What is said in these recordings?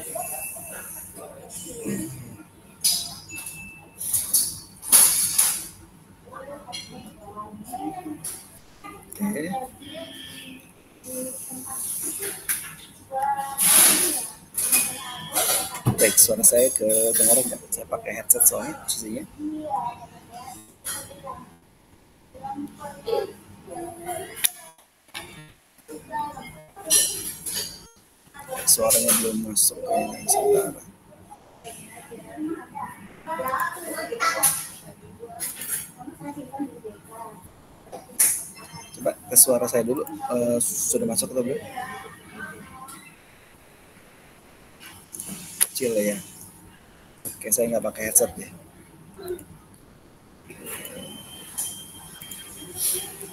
Oke. Baik, suara saya kedengaran nggak? Saya pakai headset soalnya posisinya. Suaranya belum masuk kayaknya sebentar. Coba tes suara saya dulu. Sudah masuk atau belum? Kecil ya. Oke, saya nggak pakai headset ya.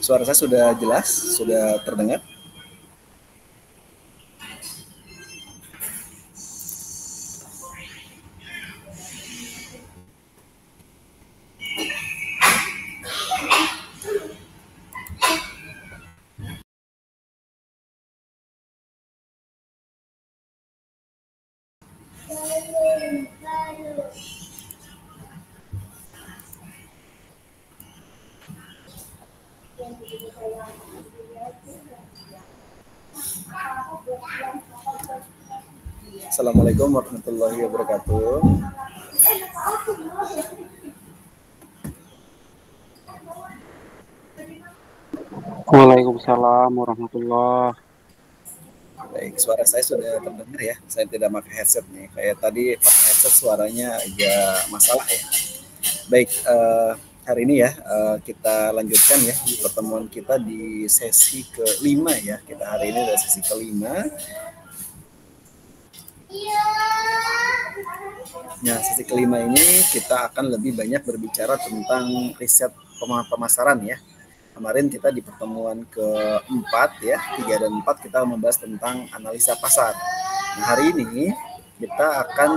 Suara saya sudah jelas, sudah terdengar. Assalamualaikum warahmatullahi wabarakatuh. Waalaikumsalam warahmatullahi. Baik, suara saya sudah terdengar ya. Saya tidak pakai headset nih. Kayak tadi pakai headset suaranya agak masalah ya. Baik, hari ini ya kita lanjutkan ya pertemuan kita di sesi kelima ya. Kita hari ini adalah sesi kelima. Nah, sesi kelima ini kita akan lebih banyak berbicara tentang riset pemasaran ya. Kemarin kita di pertemuan keempat ya, 3 dan 4 kita membahas tentang analisa pasar. Nah, hari ini kita akan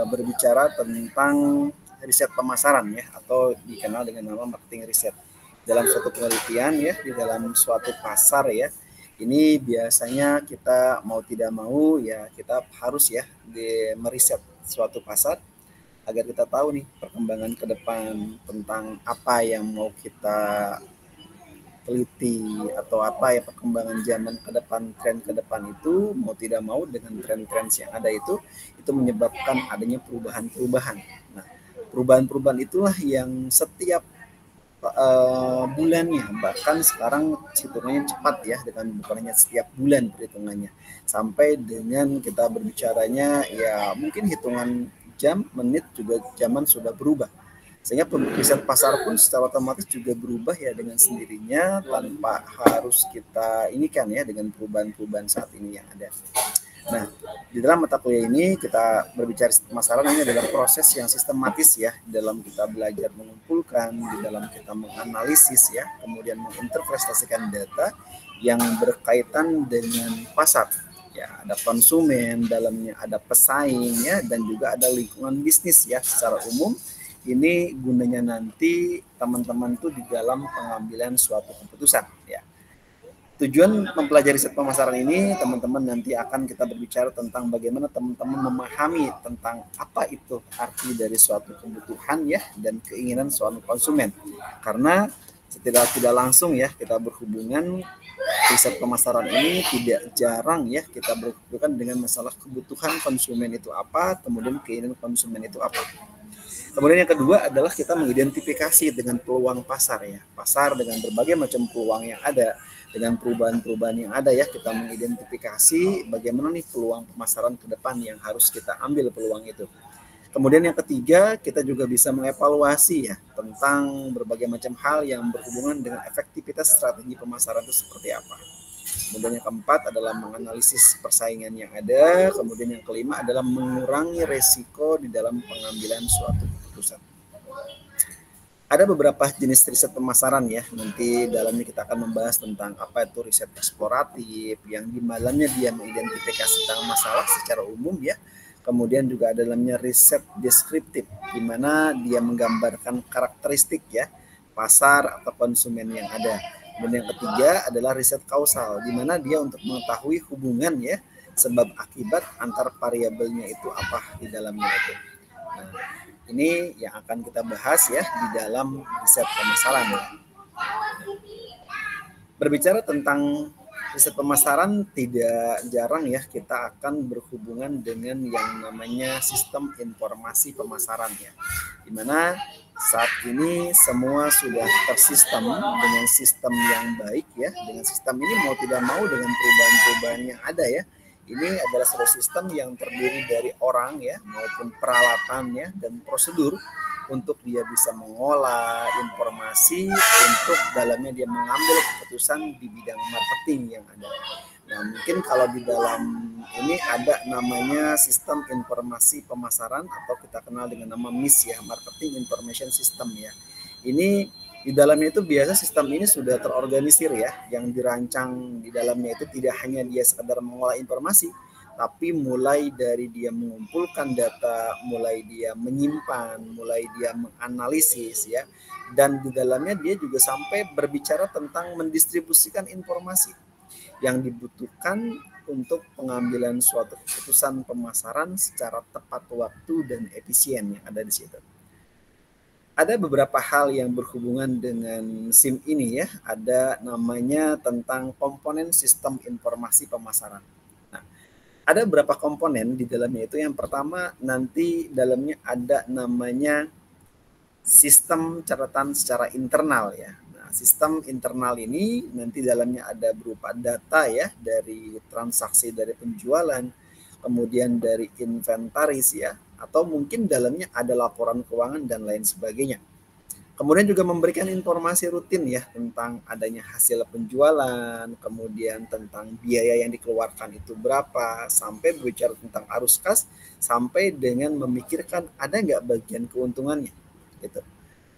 berbicara tentang riset pemasaran ya, atau dikenal dengan nama marketing riset. Dalam suatu penelitian ya, di dalam suatu pasar ya, ini biasanya kita mau tidak mau ya kita harus ya meriset suatu pasar agar kita tahu nih perkembangan ke depan tentang apa yang mau kita teliti atau apa ya perkembangan zaman ke depan, tren ke depan itu mau tidak mau dengan tren-tren yang ada itu menyebabkan adanya perubahan-perubahan. Nah, perubahan-perubahan itulah yang setiap bulannya, bahkan sekarang hitungannya cepat ya, dengan bukan hanya setiap bulan perhitungannya, sampai dengan kita berbicaranya ya mungkin hitungan jam, menit juga zaman sudah berubah. Sehingga riset pasar pun secara otomatis juga berubah ya dengan sendirinya tanpa harus kita ini kan ya dengan perubahan-perubahan saat ini yang ada. Nah, di dalam mata kuliah ini kita berbicara pemasaran, ini adalah proses yang sistematis ya dalam kita belajar mengumpulkan, di dalam kita menganalisis ya, kemudian menginterpretasikan data yang berkaitan dengan pasar. Ya, ada konsumen, dalamnya ada pesaing ya, dan juga ada lingkungan bisnis ya secara umum. Ini gunanya nanti teman-teman tuh di dalam pengambilan suatu keputusan ya. Tujuan mempelajari riset pemasaran ini, teman-teman nanti akan kita berbicara tentang bagaimana teman-teman memahami tentang apa itu arti dari suatu kebutuhan ya dan keinginan suatu konsumen. Karena tidak langsung ya kita berhubungan riset pemasaran ini tidak jarang ya kita berhubungan dengan masalah kebutuhan konsumen itu apa, kemudian keinginan konsumen itu apa. Kemudian yang kedua adalah kita mengidentifikasi dengan peluang pasar ya. Pasar dengan berbagai macam peluang yang ada, dengan perubahan-perubahan yang ada ya, kita mengidentifikasi bagaimana nih peluang pemasaran ke depan yang harus kita ambil peluang itu. Kemudian yang ketiga, kita juga bisa mengevaluasi ya tentang berbagai macam hal yang berhubungan dengan efektivitas strategi pemasaran itu seperti apa. Kemudian yang keempat adalah menganalisis persaingan yang ada. Kemudian yang kelima adalah mengurangi resiko di dalam pengambilan suatu keputusan. Ada beberapa jenis riset pemasaran ya. Nanti dalamnya kita akan membahas tentang apa itu riset eksploratif, yang di dalamnya dia mengidentifikasi tentang masalah secara umum ya. Kemudian juga ada dalamnya riset deskriptif, di mana dia menggambarkan karakteristik ya pasar atau konsumen yang ada. Dan yang ketiga adalah riset kausal, di mana dia untuk mengetahui hubungan ya sebab akibat antar variabelnya itu apa di dalamnya itu. Nah, ini yang akan kita bahas ya di dalam riset pemasaran ya. Berbicara tentang riset pemasaran, tidak jarang ya kita akan berhubungan dengan yang namanya sistem informasi pemasaran ya, dimana saat ini semua sudah tersistem dengan sistem yang baik ya. Dengan sistem ini mau tidak mau dengan perubahan-perubahan yang ada ya, ini adalah sebuah sistem yang terdiri dari orang ya maupun peralatannya dan prosedur untuk dia bisa mengolah informasi, untuk dalamnya dia mengambil keputusan di bidang marketing yang ada. Nah, mungkin kalau di dalam ini ada namanya sistem informasi pemasaran atau kita kenal dengan nama MIS ya, Marketing Information System ya. Ini di dalamnya itu biasa sistem ini sudah terorganisir ya, yang dirancang di dalamnya itu tidak hanya dia sekedar mengolah informasi, tapi mulai dari dia mengumpulkan data, mulai dia menyimpan, mulai dia menganalisis ya, dan di dalamnya dia juga sampai berbicara tentang mendistribusikan informasi yang dibutuhkan untuk pengambilan suatu keputusan pemasaran secara tepat waktu dan efisien yang ada di situ. Ada beberapa hal yang berhubungan dengan SIM ini ya, ada namanya tentang komponen sistem informasi pemasaran. Ada beberapa komponen di dalamnya itu. Yang pertama nanti dalamnya ada namanya sistem catatan secara internal ya. Nah, sistem internal ini nanti dalamnya ada berupa data ya dari transaksi dari penjualan, kemudian dari inventaris ya, atau mungkin dalamnya ada laporan keuangan dan lain sebagainya. Kemudian juga memberikan informasi rutin ya tentang adanya hasil penjualan, kemudian tentang biaya yang dikeluarkan itu berapa, sampai berbicara tentang arus kas, sampai dengan memikirkan ada nggak bagian keuntungannya gitu.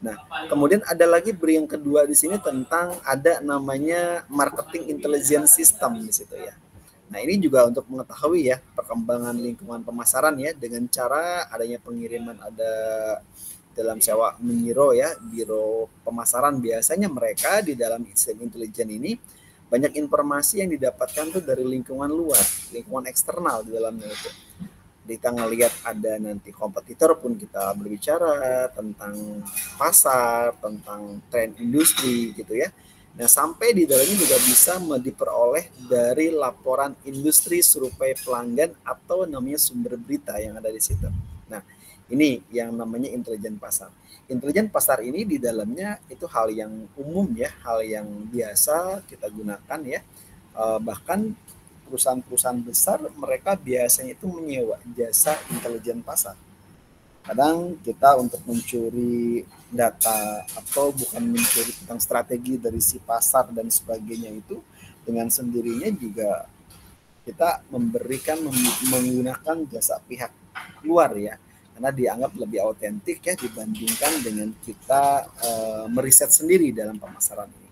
Nah, kemudian ada lagi yang kedua di sini tentang ada namanya marketing intelligence system di situ ya. Nah, ini juga untuk mengetahui ya perkembangan lingkungan pemasaran ya, dengan cara adanya pengiriman ada dalam sewa meniro ya, biro pemasaran. Biasanya mereka di dalam sistem intelijen ini banyak informasi yang didapatkan tuh dari lingkungan luar, lingkungan eksternal di dalamnya itu. Kita ngelihat ada nanti kompetitor pun, kita berbicara tentang pasar, tentang tren industri gitu ya. Nah, sampai di dalamnya juga bisa diperoleh dari laporan industri, survei pelanggan, atau namanya sumber berita yang ada di situ. Nah, ini yang namanya intelijen pasar. Intelijen pasar ini di dalamnya itu hal yang umum ya, hal yang biasa kita gunakan ya. Bahkan perusahaan-perusahaan besar mereka biasanya itu menyewa jasa intelijen pasar. Kadang kita untuk mencuri data atau bukan mencuri tentang strategi dari si pasar dan sebagainya itu, dengan sendirinya juga kita menggunakan jasa pihak luar ya, karena dianggap lebih autentik ya dibandingkan dengan kita meriset sendiri dalam pemasaran ini.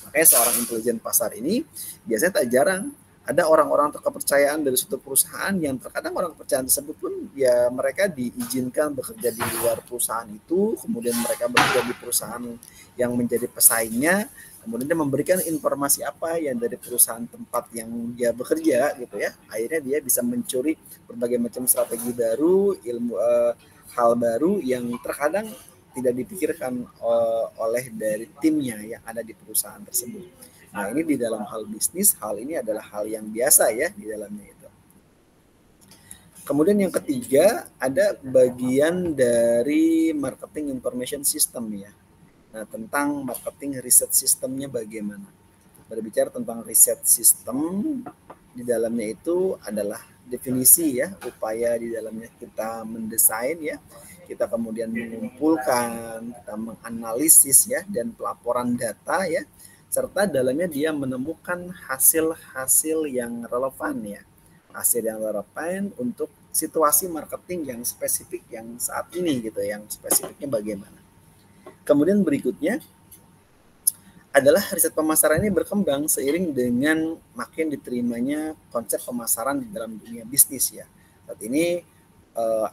Makanya seorang intelijen pasar ini biasanya tak jarang ada orang-orang terkepercayaan dari suatu perusahaan, yang terkadang orang kepercayaan tersebut pun ya mereka diizinkan bekerja di luar perusahaan itu, kemudian mereka bekerja di perusahaan yang menjadi pesaingnya, kemudian dia memberikan informasi apa yang dari perusahaan tempat yang dia bekerja gitu ya. Akhirnya dia bisa mencuri berbagai macam strategi baru, ilmu hal baru yang terkadang tidak dipikirkan oleh dari timnya yang ada di perusahaan tersebut. Nah, ini di dalam hal bisnis, hal ini adalah hal yang biasa ya di dalamnya itu. Kemudian yang ketiga, ada bagian dari marketing information system ya. Nah, tentang marketing riset sistemnya bagaimana. Berbicara tentang riset sistem, di dalamnya itu adalah definisi ya, upaya di dalamnya kita mendesain ya, kita kemudian mengumpulkan, kita menganalisis ya, dan pelaporan data ya, serta dalamnya dia menemukan hasil-hasil yang relevan ya, hasil yang relevan untuk situasi marketing yang spesifik yang saat ini gitu, yang spesifiknya bagaimana. Kemudian berikutnya adalah riset pemasaran ini berkembang seiring dengan makin diterimanya konsep pemasaran di dalam dunia bisnis ya. Saat ini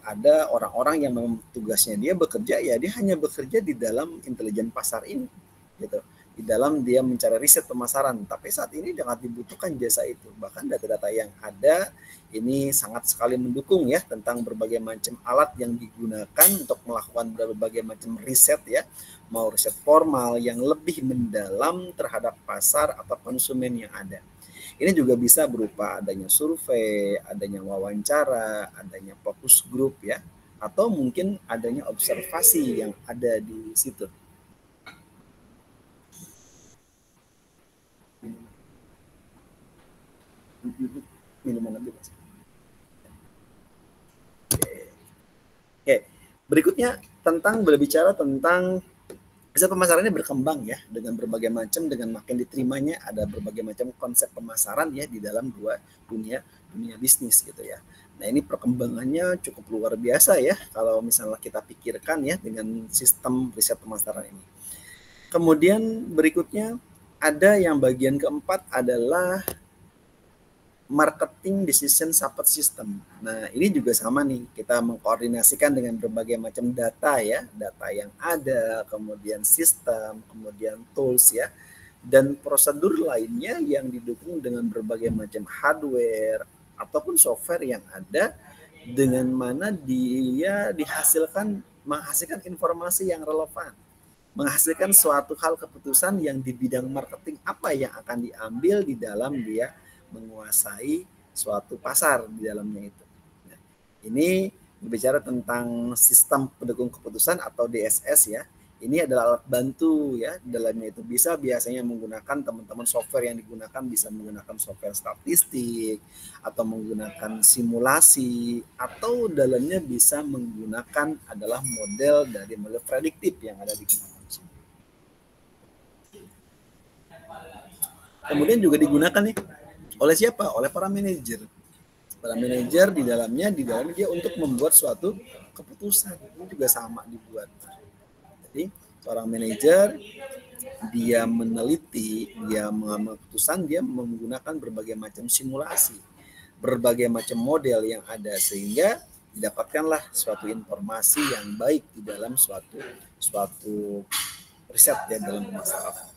ada orang-orang yang memang tugasnya dia bekerja ya, dia hanya bekerja di dalam intelijen pasar ini gitu. di dalam dia mencari riset pemasaran. Tapi saat ini sangat dibutuhkan jasa itu. Bahkan data-data yang ada ini sangat sekali mendukung ya tentang berbagai macam alat yang digunakan untuk melakukan berbagai macam riset ya. Mau riset formal yang lebih mendalam terhadap pasar atau konsumen yang ada. Ini juga bisa berupa adanya survei, adanya wawancara, adanya fokus grup ya, atau mungkin adanya observasi yang ada di situ. Minuman lebih. Oke, berikutnya tentang berbicara tentang riset pemasarannya berkembang ya dengan berbagai macam, dengan makin diterimanya ada berbagai macam konsep pemasaran ya di dalam dunia bisnis gitu ya. Nah ini perkembangannya cukup luar biasa ya kalau misalnya kita pikirkan ya dengan sistem riset pemasaran ini. Kemudian berikutnya ada yang bagian keempat adalah marketing decision support system. Nah, ini juga sama nih, kita mengkoordinasikan dengan berbagai macam data ya, data yang ada, kemudian sistem, kemudian tools ya, dan prosedur lainnya yang didukung dengan berbagai macam hardware ataupun software yang ada, dengan mana dia menghasilkan informasi yang relevan, menghasilkan suatu hal keputusan yang di bidang marketing apa yang akan diambil di dalam dia menguasai suatu pasar di dalamnya itu. Nah, ini berbicara tentang sistem pendukung keputusan atau DSS ya. Ini adalah alat bantu ya, dalamnya itu bisa biasanya menggunakan teman-teman software yang digunakan bisa menggunakan software statistik atau menggunakan simulasi atau dalamnya bisa menggunakan adalah model dari model prediktif yang ada di sini. Kemudian juga digunakan nih oleh siapa? Oleh para manajer. Para manajer di dalamnya dia untuk membuat suatu keputusan. Ini juga sama dibuat. Jadi seorang manajer dia meneliti, dia mengambil keputusan, dia menggunakan berbagai macam simulasi, berbagai macam model yang ada sehingga didapatkanlah suatu informasi yang baik di dalam suatu riset ya dalam pemasaran.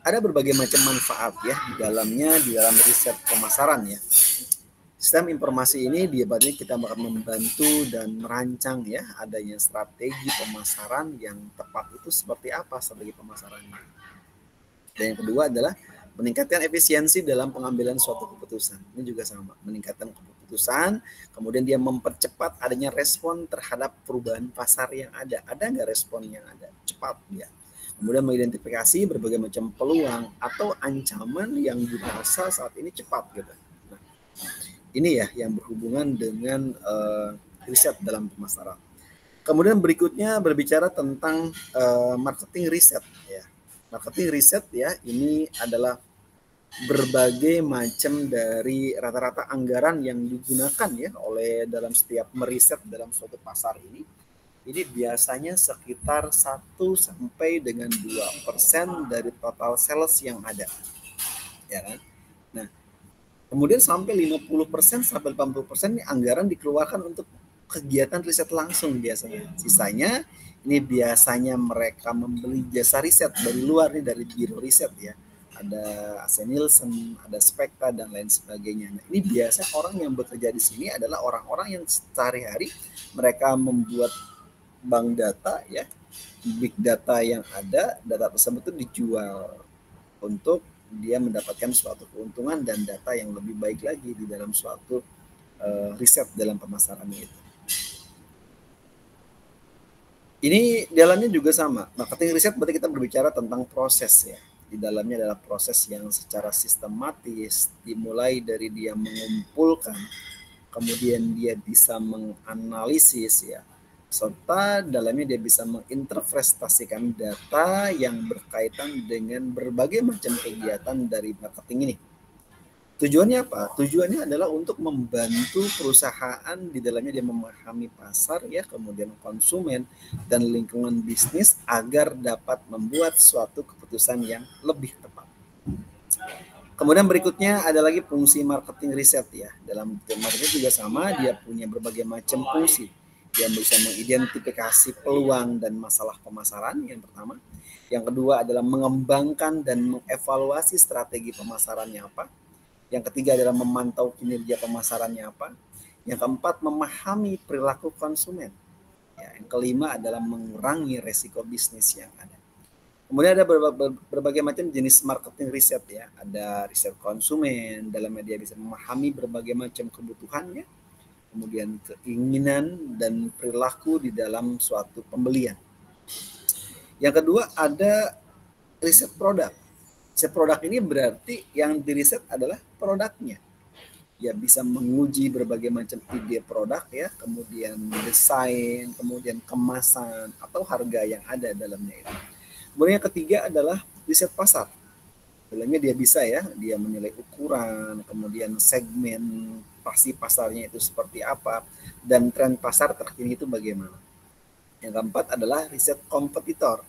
Ada berbagai macam manfaat ya di dalam riset pemasaran ya. Sistem informasi ini diabadinya kita akan membantu dan merancang ya adanya strategi pemasaran yang tepat itu seperti apa strategi pemasarannya. Dan yang kedua adalah meningkatkan efisiensi dalam pengambilan suatu keputusan. Ini juga sama, meningkatkan keputusan, kemudian dia mempercepat adanya respon terhadap perubahan pasar yang ada. Ada nggak respon yang ada? Cepat dia. Kemudian mengidentifikasi berbagai macam peluang atau ancaman yang dirasa saat ini cepat gitu. Nah, ini ya yang berhubungan dengan riset dalam pemasaran. Kemudian berikutnya berbicara tentang marketing riset ya. Marketing riset ya ini adalah berbagai macam dari rata-rata anggaran yang digunakan ya oleh dalam setiap meriset dalam suatu pasar ini biasanya sekitar 1 sampai dengan 2% dari total sales yang ada. Ya kan? Nah, kemudian sampai 50% sampai 80% ini anggaran dikeluarkan untuk kegiatan riset langsung biasanya. Sisanya ini biasanya mereka membeli jasa riset dari luar nih, dari biro riset ya. Ada AC Nielsen, ada Spekta dan lain sebagainya. Nah, ini biasa orang yang bekerja di sini adalah orang-orang yang sehari-hari mereka membuat bank data ya, big data yang ada, data tersebut itu dijual untuk dia mendapatkan suatu keuntungan dan data yang lebih baik lagi di dalam suatu riset dalam pemasarannya itu. Ini dalamnya juga sama. Marketing riset berarti kita berbicara tentang proses ya. Di dalamnya adalah proses yang secara sistematis dimulai dari dia mengumpulkan, kemudian dia bisa menganalisis ya, serta dalamnya dia bisa menginterpretasikan data yang berkaitan dengan berbagai macam kegiatan dari marketing ini. Tujuannya apa? Tujuannya adalah untuk membantu perusahaan di dalamnya dia memahami pasar ya, kemudian konsumen dan lingkungan bisnis agar dapat membuat suatu keputusan yang lebih tepat. Kemudian berikutnya ada lagi fungsi marketing riset ya. Dalam marketing juga sama, dia punya berbagai macam fungsi. Dia bisa mengidentifikasi peluang dan masalah pemasaran yang pertama. Yang kedua adalah mengembangkan dan mengevaluasi strategi pemasarannya apa. Yang ketiga adalah memantau kinerja pemasarannya apa. Yang keempat, memahami perilaku konsumen. Ya, yang kelima adalah mengurangi resiko bisnis yang ada. Kemudian ada berbagai macam jenis marketing riset ya. Ada riset konsumen, dalam media bisa memahami berbagai macam kebutuhannya, kemudian keinginan dan perilaku di dalam suatu pembelian. Yang kedua ada riset produk. Riset produk ini berarti yang diriset adalah produknya. Ya bisa menguji berbagai macam ide produk ya, kemudian desain, kemudian kemasan atau harga yang ada dalamnya itu. Kemudian yang ketiga adalah riset pasar. Dalamnya dia bisa ya, dia menilai ukuran, kemudian segmen pasti pasarnya itu seperti apa, dan tren pasar terkini itu bagaimana. Yang keempat adalah riset kompetitor.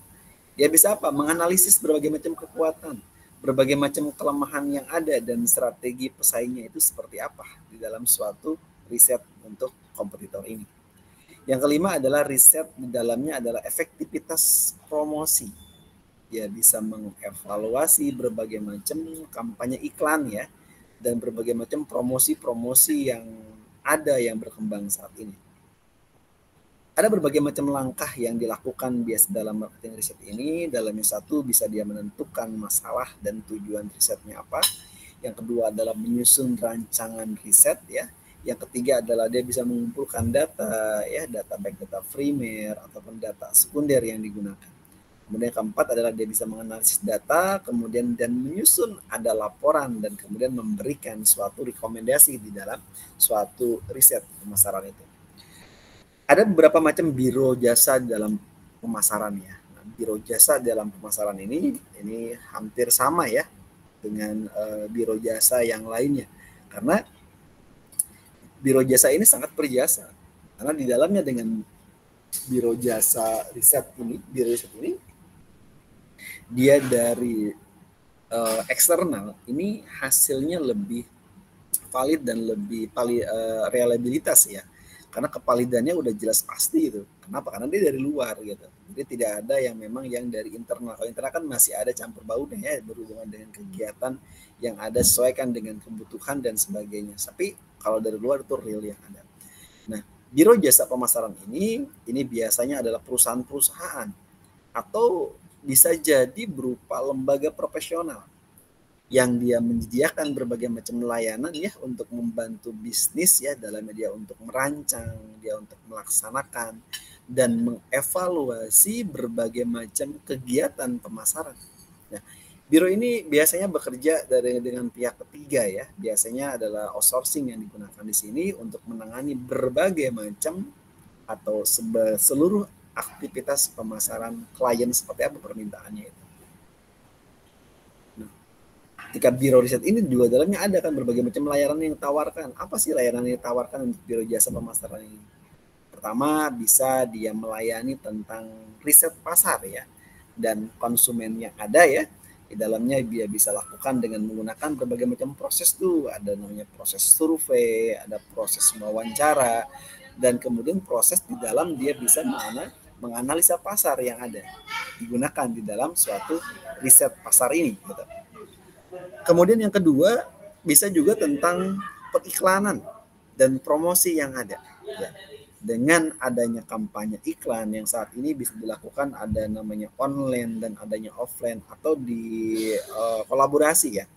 Dia bisa apa? Menganalisis berbagai macam kekuatan, berbagai macam kelemahan yang ada, dan strategi pesaingnya itu seperti apa di dalam suatu riset untuk kompetitor ini. Yang kelima adalah riset di dalamnya adalah efektivitas promosi. Dia bisa mengevaluasi berbagai macam kampanye iklan ya, dan berbagai macam promosi-promosi yang ada yang berkembang saat ini. Ada berbagai macam langkah yang dilakukan biasa dalam marketing riset ini. Dalamnya satu, bisa dia menentukan masalah dan tujuan risetnya apa. Yang kedua adalah menyusun rancangan riset ya. Yang ketiga adalah dia bisa mengumpulkan data ya, data baik data primer ataupun data sekunder yang digunakan. Kemudian yang keempat adalah dia bisa menganalisis data, kemudian dan menyusun ada laporan, dan kemudian memberikan suatu rekomendasi di dalam suatu riset pemasaran itu. Ada beberapa macam biro jasa dalam pemasaran ya. Nah, biro jasa dalam pemasaran ini hampir sama ya dengan biro jasa yang lainnya. Karena biro jasa ini sangat berjasa. Karena di dalamnya dengan biro jasa riset ini, biro riset ini dia dari eksternal ini hasilnya lebih valid dan lebih reliabilitas ya, karena kevalidannya udah jelas pasti gitu. Kenapa? Karena dia dari luar gitu, jadi tidak ada yang memang yang dari internal. Kalau internal kan masih ada campur baurnya ya, berhubungan dengan kegiatan yang ada sesuaikan dengan kebutuhan dan sebagainya. Tapi kalau dari luar itu real yang ada. Nah, biro jasa pemasaran ini biasanya adalah perusahaan-perusahaan atau bisa jadi berupa lembaga profesional yang dia menyediakan berbagai macam layanan ya untuk membantu bisnis ya, dalam media untuk merancang, dia untuk melaksanakan dan mengevaluasi berbagai macam kegiatan pemasaran. Nah, biro ini biasanya bekerja dengan pihak ketiga ya, biasanya adalah outsourcing yang digunakan di sini untuk menangani berbagai macam atau seluruh aktivitas pemasaran klien seperti apa permintaannya itu. Nah, ketika biro riset ini juga dalamnya ada kan berbagai macam layanan yang ditawarkan. Apa sih layanan yang ditawarkan untuk biro jasa pemasaran ini? Pertama, bisa dia melayani tentang riset pasar ya, dan konsumen yang ada ya. Di dalamnya dia bisa lakukan dengan menggunakan berbagai macam proses tuh. Ada namanya proses survei, ada proses wawancara, dan kemudian proses di dalam dia bisa menganalisa pasar yang ada digunakan di dalam suatu riset pasar ini gitu. Kemudian yang kedua bisa juga tentang periklanan dan promosi yang ada ya. Dengan adanya kampanye iklan yang saat ini bisa dilakukan, ada namanya online dan adanya offline atau di kolaborasi ya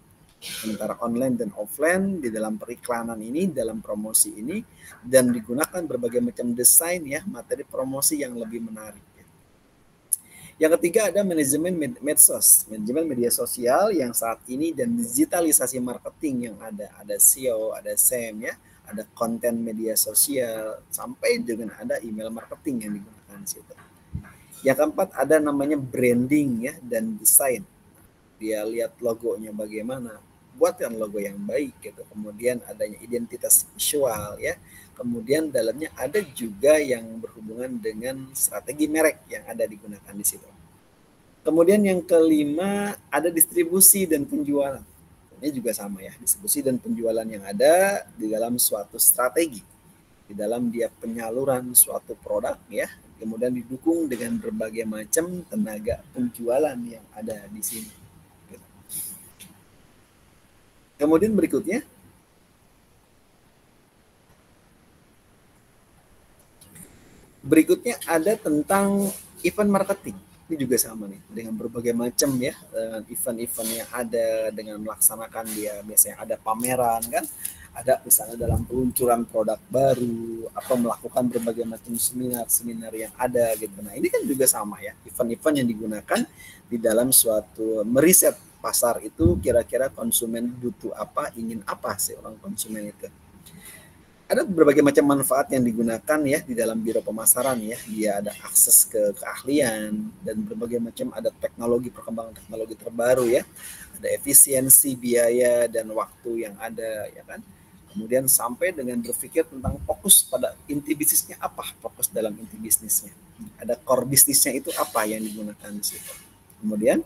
antara online dan offline di dalam periklanan ini, dalam promosi ini, dan digunakan berbagai macam desain ya, materi promosi yang lebih menarik. Yang ketiga ada manajemen medsos, manajemen media sosial yang saat ini, dan digitalisasi marketing yang ada SEO, ada SEM ya, ada konten media sosial, sampai dengan ada email marketing yang digunakan di situ. Yang keempat ada namanya branding ya dan desain. Dia lihat logonya bagaimana, buatkan logo yang baik gitu. Kemudian adanya identitas visual ya. Kemudian dalamnya ada juga yang berhubungan dengan strategi merek yang ada digunakan di situ. Kemudian yang kelima ada distribusi dan penjualan. Ini juga sama ya, distribusi dan penjualan yang ada di dalam suatu strategi. di dalam dia penyaluran suatu produk ya, kemudian didukung dengan berbagai macam tenaga penjualan yang ada di sini. Kemudian berikutnya ada tentang event marketing. Ini juga sama nih, dengan berbagai macam ya event-event yang ada, dengan melaksanakan dia biasanya ada pameran kan, ada misalnya dalam peluncuran produk baru atau melakukan berbagai macam seminar yang ada gitu. Nah ini kan juga sama ya, event-event yang digunakan di dalam suatu meriset pasar itu, kira-kira konsumen butuh apa, ingin apa sih orang konsumen itu. Ada berbagai macam manfaat yang digunakan ya di dalam biro pemasaran ya. Dia ada akses ke keahlian dan berbagai macam, ada teknologi, perkembangan teknologi terbaru ya. Ada efisiensi biaya dan waktu yang ada ya kan. Kemudian sampai dengan berpikir tentang fokus pada inti bisnisnya apa, fokus dalam inti bisnisnya. Ada core bisnisnya itu apa yang digunakan di situ. Kemudian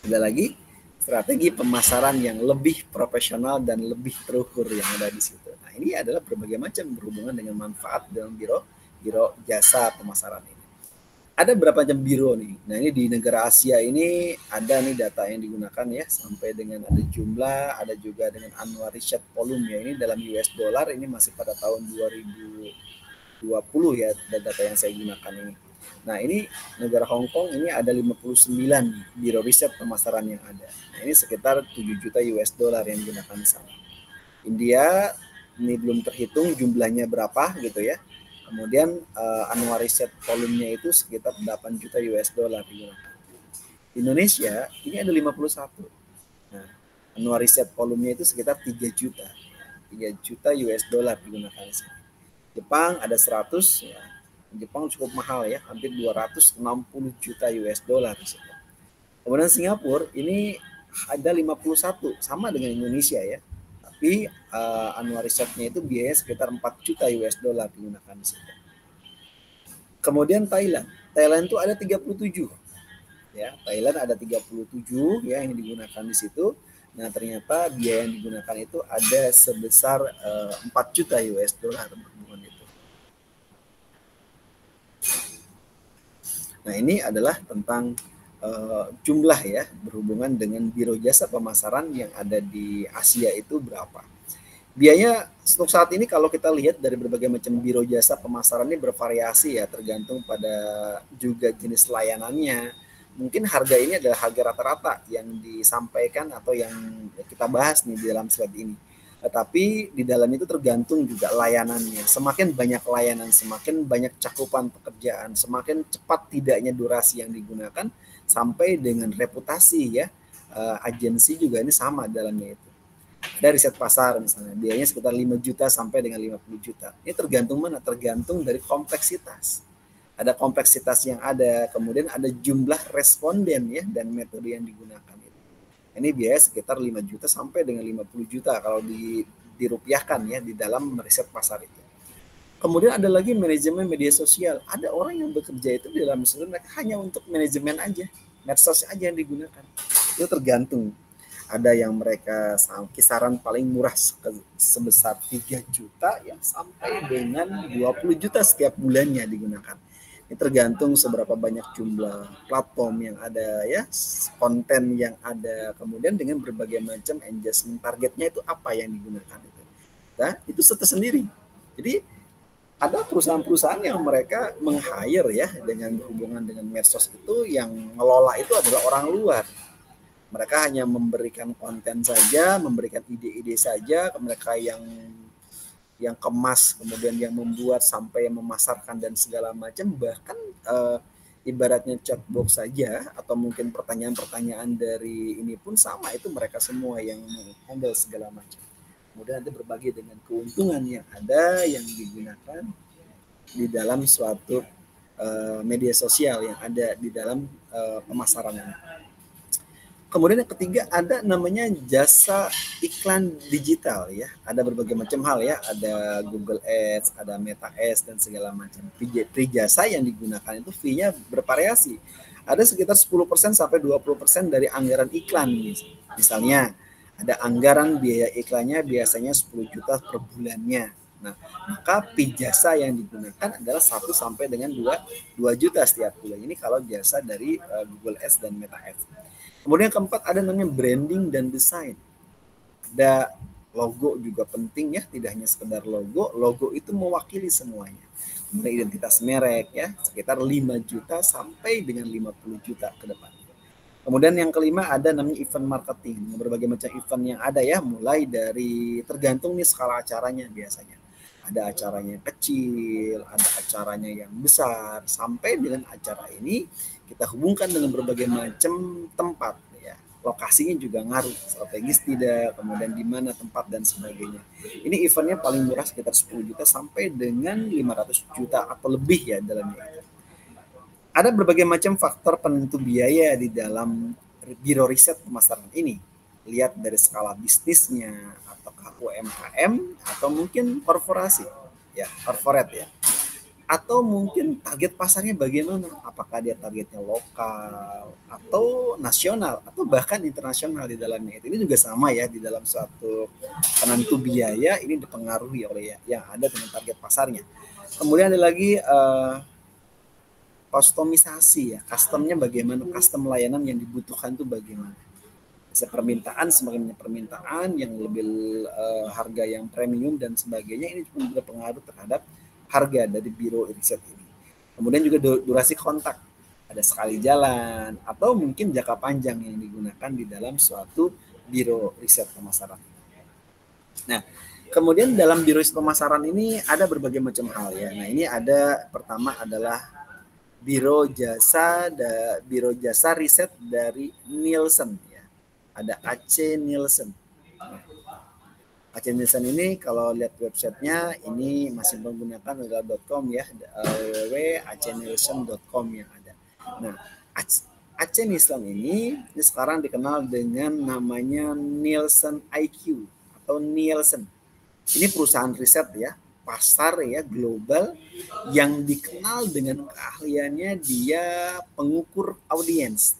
ada lagi strategi pemasaran yang lebih profesional dan lebih terukur yang ada di situ. Nah, ini adalah berbagai macam berhubungan dengan manfaat dalam biro jasa pemasaran ini. Ada berapa macam biro nih. Nah, ini di negara Asia ini ada nih data yang digunakan ya, sampai dengan ada jumlah, ada juga dengan annual research volume ya. Ini dalam US dollar, ini masih pada tahun 2020 ya data yang saya gunakan ini. Nah ini negara Hong Kong ini ada 59 biro riset pemasaran yang ada. Nah ini sekitar 7 juta US dollar yang digunakan di sana. India ini belum terhitung jumlahnya berapa gitu ya. Kemudian annual riset volumenya itu sekitar 8 juta US dollar digunakan. Indonesia ini ada 51. Nah annual riset volumenya itu sekitar 3 juta. 3 juta US dollar digunakan di sini. Jepang ada 100 ya. Jepang cukup mahal ya, hampir 260 juta US dollar. Kemudian Singapura ini ada 51, sama dengan Indonesia ya. Tapi annual risetnya itu biaya sekitar 4 juta US dollar digunakan di situ. Kemudian Thailand itu ada 37. Ya, Thailand ada 37 ya yang digunakan di situ. Nah, ternyata biaya yang digunakan itu ada sebesar 4 juta US dollar. Nah, ini adalah tentang jumlah ya, berhubungan dengan biro jasa pemasaran yang ada di Asia itu berapa. Biaya untuk saat ini kalau kita lihat dari berbagai macam biro jasa pemasaran ini bervariasi ya, tergantung pada juga jenis layanannya. Mungkin harga ini adalah harga rata-rata yang disampaikan atau yang kita bahas nih di dalam slide ini. Tetapi di dalam itu tergantung juga layanannya. Semakin banyak layanan, semakin banyak cakupan pekerjaan, semakin cepat tidaknya durasi yang digunakan, sampai dengan reputasi ya. Agensi juga ini sama dalamnya itu. Ada riset pasar misalnya, biayanya sekitar 5 juta sampai dengan 50 juta. Ini tergantung mana? Tergantung dari kompleksitas. Ada kompleksitas yang ada, kemudian ada jumlah responden ya, dan metode yang digunakan. Ini biaya sekitar 5 juta sampai dengan 50 juta kalau dirupiahkan ya di dalam riset pasar itu. Kemudian ada lagi manajemen media sosial. Ada orang yang bekerja itu di dalam mereka hanya untuk manajemen aja, medsos aja yang digunakan. Itu tergantung. Ada yang mereka kisaran paling murah sebesar 3 juta ya, sampai dengan 20 juta setiap bulannya digunakan. Ini tergantung seberapa banyak jumlah platform yang ada ya, konten yang ada, kemudian dengan berbagai macam engagement targetnya itu apa yang digunakan itu. Nah, itu tersendiri. Jadi ada perusahaan-perusahaan yang mereka meng-hire ya dengan berhubungan dengan medsos itu, yang ngelola itu adalah orang luar. Mereka hanya memberikan konten saja, memberikan ide-ide saja ke mereka yang kemas, kemudian yang membuat sampai memasarkan dan segala macam. Bahkan ibaratnya chatbox saja atau mungkin pertanyaan-pertanyaan dari ini pun sama, itu mereka semua yang handle segala macam. Kemudian nanti berbagi dengan keuntungan yang ada yang digunakan di dalam suatu media sosial yang ada di dalam pemasaran ini. Kemudian yang ketiga ada namanya jasa iklan digital ya. Ada berbagai macam hal ya. Ada Google Ads, ada Meta Ads dan segala macam. Free jasa yang digunakan itu fee-nya bervariasi. Ada sekitar 10% sampai 20% dari anggaran iklan. Misalnya ada anggaran biaya iklannya biasanya 10 juta per bulannya. Nah, maka fee jasa yang digunakan adalah 1 sampai dengan 2 juta setiap bulan. Ini kalau jasa dari Google Ads dan Meta Ads. Kemudian keempat ada namanya branding dan desain. Ada logo juga penting ya, tidak hanya sekedar logo. Logo itu mewakili semuanya. Kemudian identitas merek ya, sekitar 5 juta sampai dengan 50 juta ke depan. Kemudian yang kelima ada namanya event marketing. Berbagai macam event yang ada ya, mulai dari tergantung nih skala acaranya biasanya. Ada acaranya yang kecil, ada acaranya yang besar, sampai dengan acara ini kita hubungkan dengan berbagai macam tempat ya. Lokasinya juga ngaruh, strategis tidak, kemudian di mana tempat dan sebagainya. Ini eventnya paling murah sekitar 10 juta sampai dengan 500 juta atau lebih ya dalamnya itu. Ada berbagai macam faktor penentu biaya di dalam biro riset pemasaran ini. Lihat dari skala bisnisnya, ataukah UMKM, atau mungkin korporasi, ya, corporate ya. Atau mungkin target pasarnya bagaimana? Apakah dia targetnya lokal, atau nasional, atau bahkan internasional di dalamnya. Ini juga sama ya, di dalam suatu penentu biaya, ini dipengaruhi oleh yang ada dengan target pasarnya. Kemudian ada lagi customisasi ya, customnya bagaimana, custom layanan yang dibutuhkan itu bagaimana. Bisa permintaan, semakin banyak permintaan yang lebih harga yang premium dan sebagainya, ini juga berpengaruh terhadap harga dari biro riset ini. Kemudian juga durasi kontak, ada sekali jalan atau mungkin jangka panjang yang digunakan di dalam suatu biro riset pemasaran. Nah, kemudian dalam biro riset pemasaran ini ada berbagai macam hal ya. Nah, ini ada pertama adalah biro jasa riset dari Nielsen ya. Ada AC Nielsen. AC Nielsen ini kalau lihat websitenya ini masih menggunakan .com ya, www.acnielsen.com yang ada. Nah, AC Nielsen ini sekarang dikenal dengan namanya Nielsen IQ atau Nielsen. Ini perusahaan riset ya, pasar ya, global, yang dikenal dengan keahliannya dia pengukur audiens,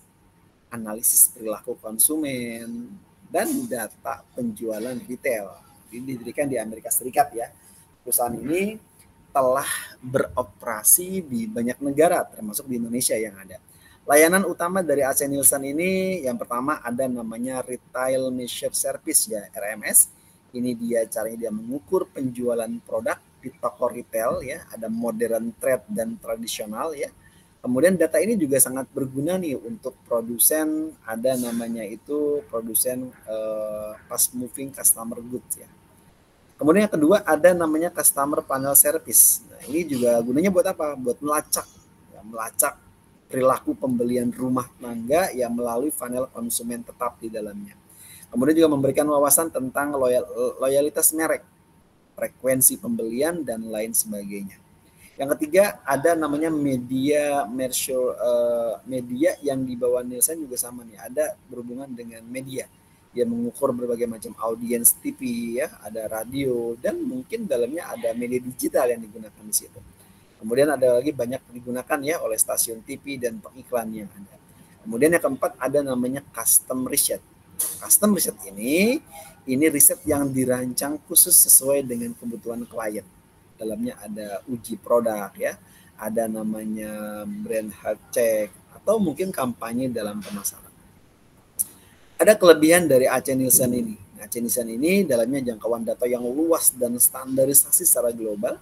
analisis perilaku konsumen, dan data penjualan retail. Ini didirikan di Amerika Serikat ya. Perusahaan ini telah beroperasi di banyak negara, termasuk di Indonesia yang ada. Layanan utama dari AC Nielsen ini yang pertama ada namanya Retail Measure Service ya, RMS. Ini dia caranya dia mengukur penjualan produk di toko retail ya, ada modern, trade dan tradisional ya. Kemudian data ini juga sangat berguna nih untuk produsen, ada namanya itu produsen fast moving customer goods ya. Kemudian yang kedua ada namanya customer panel service. Nah, ini juga gunanya buat apa? Buat melacak, ya, melacak perilaku pembelian rumah tangga yang melalui panel konsumen tetap di dalamnya. Kemudian juga memberikan wawasan tentang loyalitas merek, frekuensi pembelian, dan lain sebagainya. Yang ketiga ada namanya media media yang di bawah Nielsen juga sama nih, ada berhubungan dengan media. Dia mengukur berbagai macam audiens TV ya, ada radio, dan mungkin dalamnya ada media digital yang digunakan di situ. Kemudian ada lagi banyak digunakan ya oleh stasiun TV dan pengiklan yang ada. Kemudian yang keempat ada namanya custom research. Custom research ini riset yang dirancang khusus sesuai dengan kebutuhan klien. Dalamnya ada uji produk ya, ada namanya brand health check, atau mungkin kampanye dalam pemasaran. Ada kelebihan dari AC Nielsen ini. AC Nielsen ini dalamnya jangkauan data yang luas dan standarisasi secara global,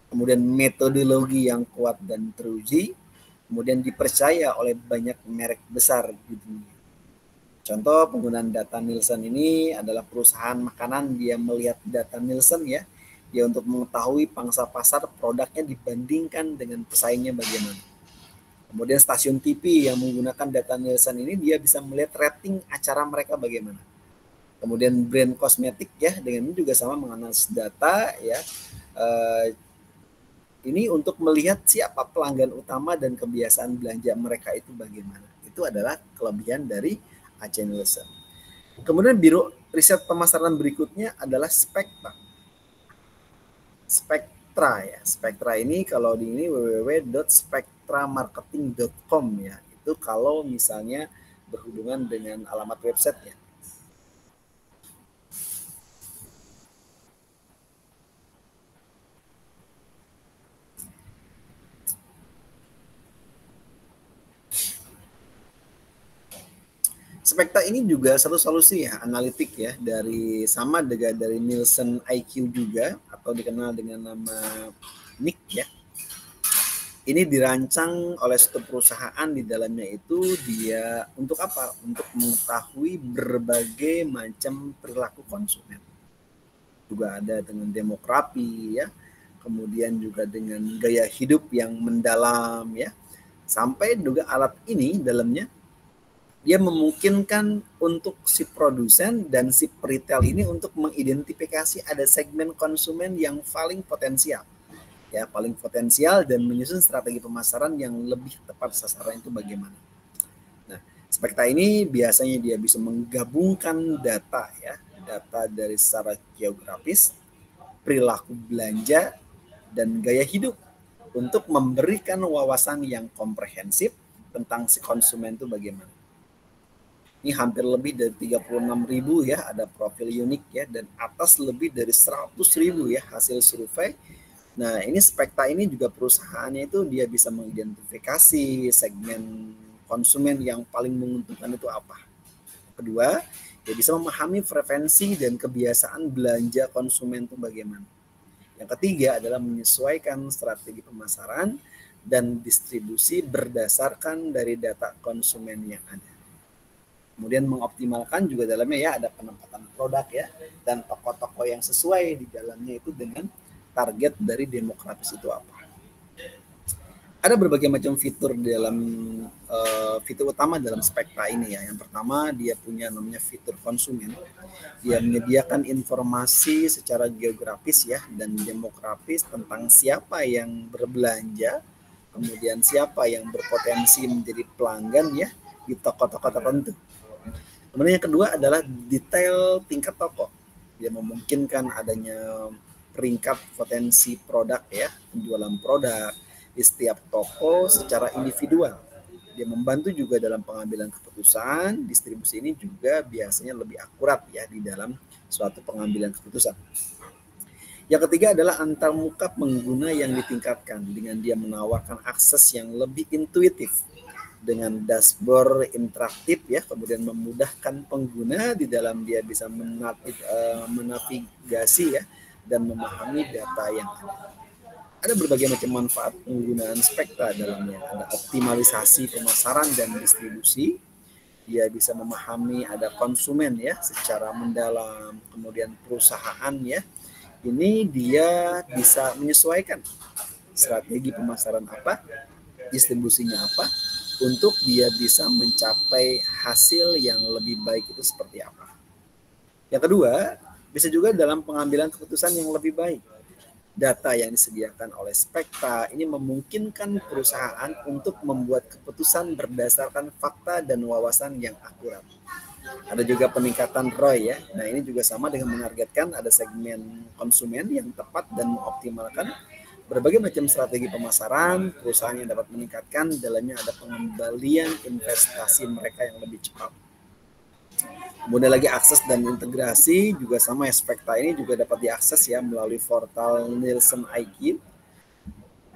kemudian metodologi yang kuat dan teruji, kemudian dipercaya oleh banyak merek besar di dunia. Contoh penggunaan data Nielsen ini adalah perusahaan makanan, dia melihat data Nielsen ya, dia untuk mengetahui pangsa pasar produknya dibandingkan dengan pesaingnya bagaimana. Kemudian stasiun TV yang menggunakan data Nielsen ini dia bisa melihat rating acara mereka bagaimana. Kemudian brand kosmetik ya, dengan ini juga sama menganalisis data ya. Ini untuk melihat siapa pelanggan utama dan kebiasaan belanja mereka itu bagaimana. Itu adalah kelebihan dari AC Nielsen. Kemudian biro riset pemasaran berikutnya adalah Spektra. Spektra ya. Spektra ini kalau di ini www.spektramarketing.com ya. Itu kalau misalnya berhubungan dengan alamat websitenya. Spekta ini juga satu solusi ya, analitik ya, dari Nielsen IQ juga, atau dikenal dengan nama NIC ya. Ini dirancang oleh suatu perusahaan, di dalamnya itu dia untuk apa? Untuk mengetahui berbagai macam perilaku konsumen. Juga ada dengan demografi ya, kemudian juga dengan gaya hidup yang mendalam ya. Sampai juga alat ini dalamnya dia memungkinkan untuk si produsen dan si retail ini untuk mengidentifikasi ada segmen konsumen yang paling potensial ya, paling potensial, dan menyusun strategi pemasaran yang lebih tepat sasaran itu bagaimana. Nah, Spekta ini biasanya dia bisa menggabungkan data ya, data dari secara geografis, perilaku belanja, dan gaya hidup untuk memberikan wawasan yang komprehensif tentang si konsumen itu bagaimana. Ini hampir lebih dari 36.000 ya, ada profil unik ya, dan atas lebih dari 100.000 ya hasil survei. Nah, ini Spekta ini juga perusahaannya itu dia bisa mengidentifikasi segmen konsumen yang paling menguntungkan itu apa. Kedua, dia bisa memahami preferensi dan kebiasaan belanja konsumen itu bagaimana. Yang ketiga adalah menyesuaikan strategi pemasaran dan distribusi berdasarkan dari data konsumen yang ada. Kemudian mengoptimalkan juga dalamnya ya, ada penempatan produk ya, dan toko-toko yang sesuai di dalamnya itu dengan target dari demografis itu apa. Ada berbagai macam fitur di dalam fitur utama dalam Spekta ini ya. Yang pertama, dia punya namanya fitur konsumen. Dia menyediakan informasi secara geografis ya dan demografis tentang siapa yang berbelanja, kemudian siapa yang berpotensi menjadi pelanggan ya di toko-toko tertentu. Kemudian yang kedua adalah detail tingkat toko. Dia memungkinkan adanya peringkat potensi produk ya, penjualan produk di setiap toko secara individual. Dia membantu juga dalam pengambilan keputusan. Distribusi ini juga biasanya lebih akurat ya di dalam suatu pengambilan keputusan. Yang ketiga adalah antarmuka pengguna yang ditingkatkan dengan dia menawarkan akses yang lebih intuitif dengan dashboard interaktif ya, kemudian memudahkan pengguna di dalam dia bisa menavigasi ya dan memahami data yang ada. Ada berbagai macam manfaat penggunaan Spekta dalamnya. Ada optimalisasi pemasaran dan distribusi. Dia bisa memahami ada konsumen ya secara mendalam, kemudian perusahaan ya. Ini dia bisa menyesuaikan strategi pemasaran apa, distribusinya apa, untuk dia bisa mencapai hasil yang lebih baik itu seperti apa. Yang kedua, bisa juga dalam pengambilan keputusan yang lebih baik. Data yang disediakan oleh Spekta ini memungkinkan perusahaan untuk membuat keputusan berdasarkan fakta dan wawasan yang akurat. Ada juga peningkatan ROI ya. Nah, ini juga sama dengan menargetkan ada segmen konsumen yang tepat dan mengoptimalkan berbagai macam strategi pemasaran. Perusahaan yang dapat meningkatkan dalamnya ada pengembalian investasi mereka yang lebih cepat. Kemudian lagi akses dan integrasi juga sama ya, Spekta ini juga dapat diakses ya melalui portal Nielsen IQ,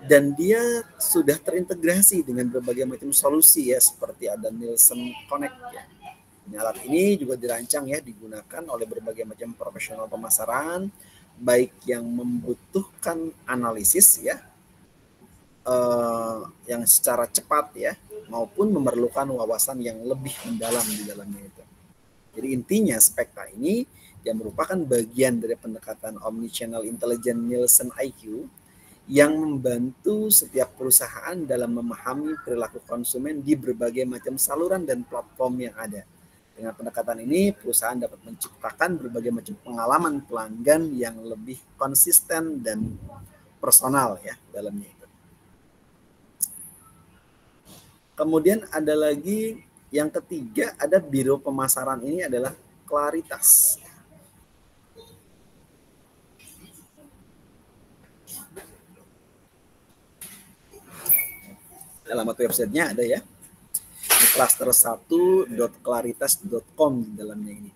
dan dia sudah terintegrasi dengan berbagai macam solusi ya, seperti ada Nielsen Connect ya. Alat ini juga dirancang ya digunakan oleh berbagai macam profesional pemasaran, baik yang membutuhkan analisis ya, yang secara cepat ya, maupun memerlukan wawasan yang lebih mendalam di dalamnya itu. Jadi intinya Spekta ini yang merupakan bagian dari pendekatan Omnichannel Intelligent Nielsen IQ yang membantu setiap perusahaan dalam memahami perilaku konsumen di berbagai macam saluran dan platform yang ada. Dengan pendekatan ini, perusahaan dapat menciptakan berbagai macam pengalaman pelanggan yang lebih konsisten dan personal ya dalamnya itu. Kemudian ada lagi yang ketiga, ada biro pemasaran ini adalah Claritas. Alamat websitenya ada ya. Di cluster1.claritas.com di dalamnya ini.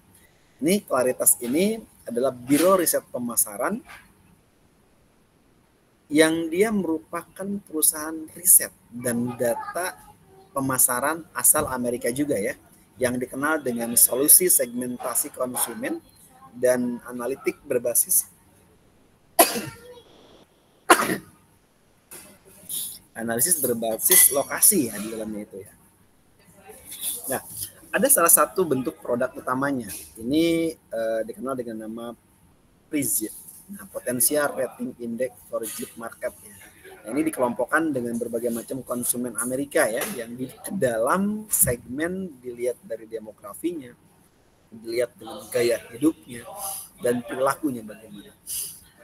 Ini Claritas ini adalah biro riset pemasaran yang dia merupakan perusahaan riset dan data pemasaran asal Amerika juga ya, yang dikenal dengan solusi segmentasi konsumen dan analitik berbasis analisis berbasis lokasi ya di dalamnya itu ya. Nah, ada salah satu bentuk produk utamanya. Ini dikenal dengan nama PRIZ. Nah, Potential Rating Index for Jeep Market ya. Nah, ini dikelompokkan dengan berbagai macam konsumen Amerika ya, yang di dalam segmen dilihat dari demografinya, dilihat dengan gaya hidupnya, dan perilakunya bagaimana.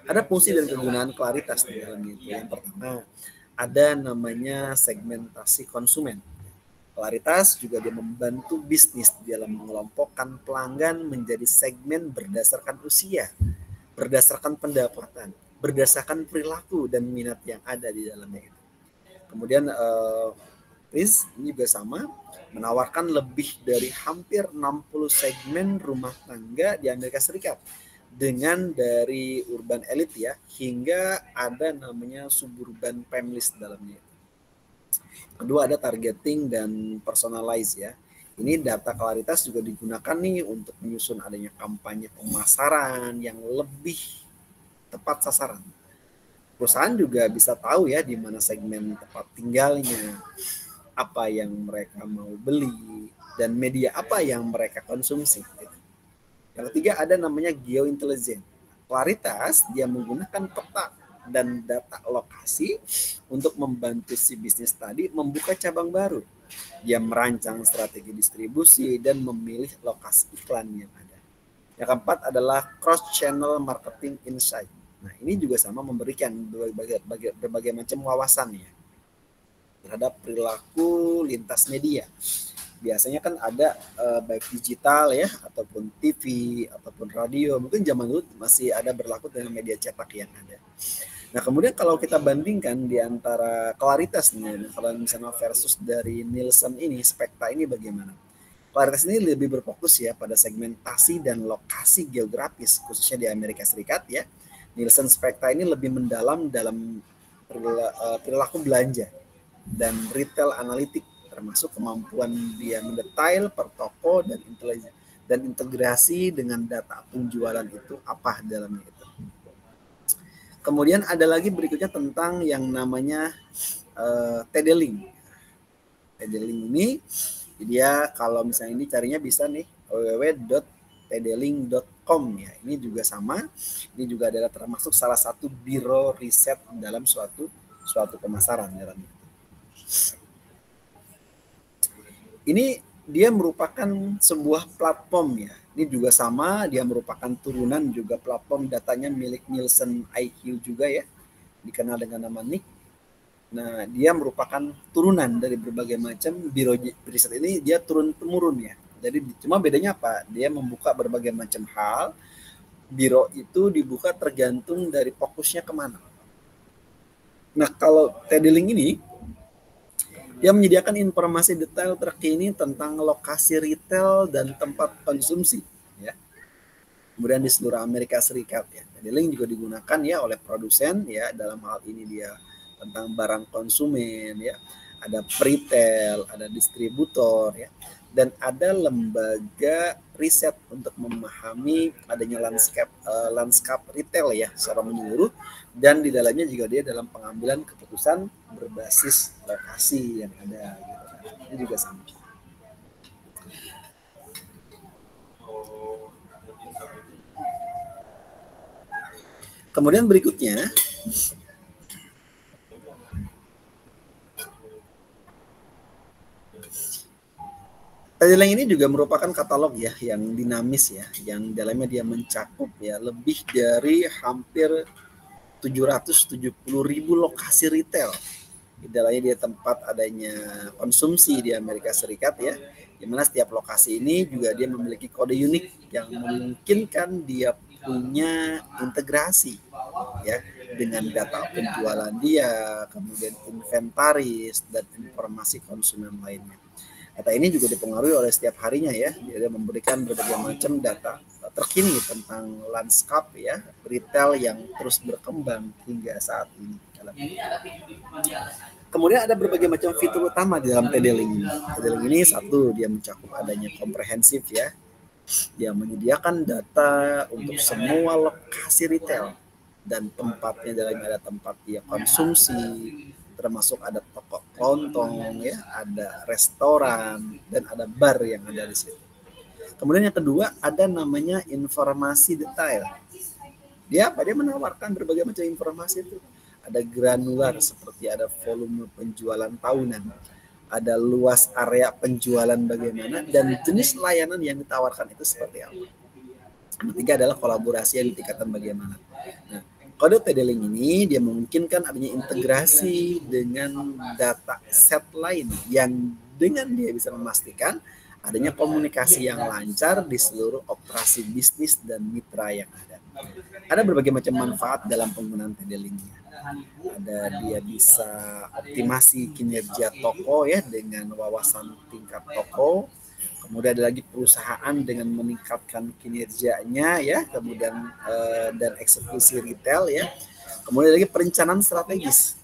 Ada fungsi dan kegunaan klaritas di dalamnya itu. Yang pertama, ada namanya segmentasi konsumen. Klaritas juga dia membantu bisnis dalam mengelompokkan pelanggan menjadi segmen berdasarkan usia, berdasarkan pendapatan, berdasarkan perilaku dan minat yang ada di dalamnya itu. Kemudian Riz ini juga sama, menawarkan lebih dari hampir 60 segmen rumah tangga di Amerika Serikat, dengan dari urban elite ya hingga ada namanya suburban families dalamnya. Kedua ada targeting dan personalize ya. Ini data klaritas juga digunakan nih untuk menyusun adanya kampanye pemasaran yang lebih tepat sasaran. Perusahaan juga bisa tahu ya di mana segmen tempat tinggalnya, apa yang mereka mau beli, dan media apa yang mereka konsumsi. Yang ketiga ada namanya geointelligence. Klaritas dia menggunakan peta dan data lokasi untuk membantu si bisnis tadi membuka cabang baru. Dia merancang strategi distribusi dan memilih lokasi iklan yang ada. Yang keempat adalah cross-channel marketing insight. Nah, ini juga sama memberikan berbagai macam wawasan ya terhadap perilaku lintas media. Biasanya kan ada baik digital ya, ataupun TV, ataupun radio. Mungkin zaman dulu masih ada berlaku dengan media cetak yang ada. Nah, kemudian kalau kita bandingkan di antara klaritasnya, kalau misalnya versus dari Nielsen ini, Spekta ini bagaimana? Klaritas ini lebih berfokus ya pada segmentasi dan lokasi geografis, khususnya di Amerika Serikat ya. Nielsen Spekta ini lebih mendalam dalam perilaku belanja dan retail analitik, termasuk kemampuan dia mendetail per toko dan integrasi dengan data penjualan itu apa dalamnya itu. Kemudian ada lagi berikutnya tentang yang namanya TD-Link. TD-Link ini dia kalau misalnya ini carinya bisa nih www.tdlink.com ya. Ini juga sama. Ini juga adalah termasuk salah satu biro riset dalam suatu pemasaran dalamnya. Ini dia merupakan sebuah platform ya. Ini juga sama, dia merupakan turunan juga platform datanya milik Nielsen IQ juga ya. Dikenal dengan nama NIC. Nah, dia merupakan turunan dari berbagai macam biro riset ini, dia turun-temurun ya. Jadi cuma bedanya apa? Dia membuka berbagai macam hal. Biro itu dibuka tergantung dari fokusnya kemana. Nah, kalau TD-Link ini dia menyediakan informasi detail terkini tentang lokasi retail dan tempat konsumsi ya. Kemudian di seluruh Amerika Serikat ya. TD-Link juga digunakan ya oleh produsen ya, dalam hal ini dia tentang barang konsumen ya. Ada retail, ada distributor ya, dan ada lembaga riset untuk memahami adanya landscape retail ya secara menyeluruh, dan di dalamnya juga dia dalam pengambilan keputusan berbasis lokasi yang ada gitu. Ini juga sama. Kemudian berikutnya TD-Link ini juga merupakan katalog ya yang dinamis ya, yang dalamnya dia mencakup ya lebih dari hampir 770.000 lokasi retail. Di dalamnya dia tempat adanya konsumsi di Amerika Serikat ya, di mana setiap lokasi ini juga dia memiliki kode unik yang memungkinkan dia punya integrasi ya dengan data penjualan dia, kemudian inventaris dan informasi konsumen lainnya. Data ini juga dipengaruhi oleh setiap harinya ya, dia memberikan berbagai macam data terkini tentang landscape ya retail yang terus berkembang hingga saat ini. Kemudian ada berbagai macam fitur utama di dalam TD-Link ini. TD-Link ini satu, dia mencakup adanya komprehensif ya. Dia menyediakan data untuk semua lokasi retail dan tempatnya, dalam ada tempat dia konsumsi, termasuk ada toko kelontong ya, ada restoran dan ada bar yang ada di situ. Kemudian yang kedua ada namanya informasi detail. Dia menawarkan berbagai macam informasi itu. Ada granular seperti ada volume penjualan tahunan, ada luas area penjualan bagaimana, dan jenis layanan yang ditawarkan itu seperti apa. Yang ketiga adalah kolaborasi yang ditingkatkan bagaimana. Nah, kode TD-Link ini dia memungkinkan adanya integrasi dengan data set lain yang dengan dia bisa memastikan adanya komunikasi yang lancar di seluruh operasi bisnis dan mitra yang ada. Ada berbagai macam manfaat dalam penggunaan TD-Link. Ada dia bisa optimasi kinerja toko ya dengan wawasan tingkat toko. Kemudian ada lagi perusahaan dengan meningkatkan kinerjanya ya, kemudian dan eksekusi retail ya. Kemudian lagi perencanaan strategis.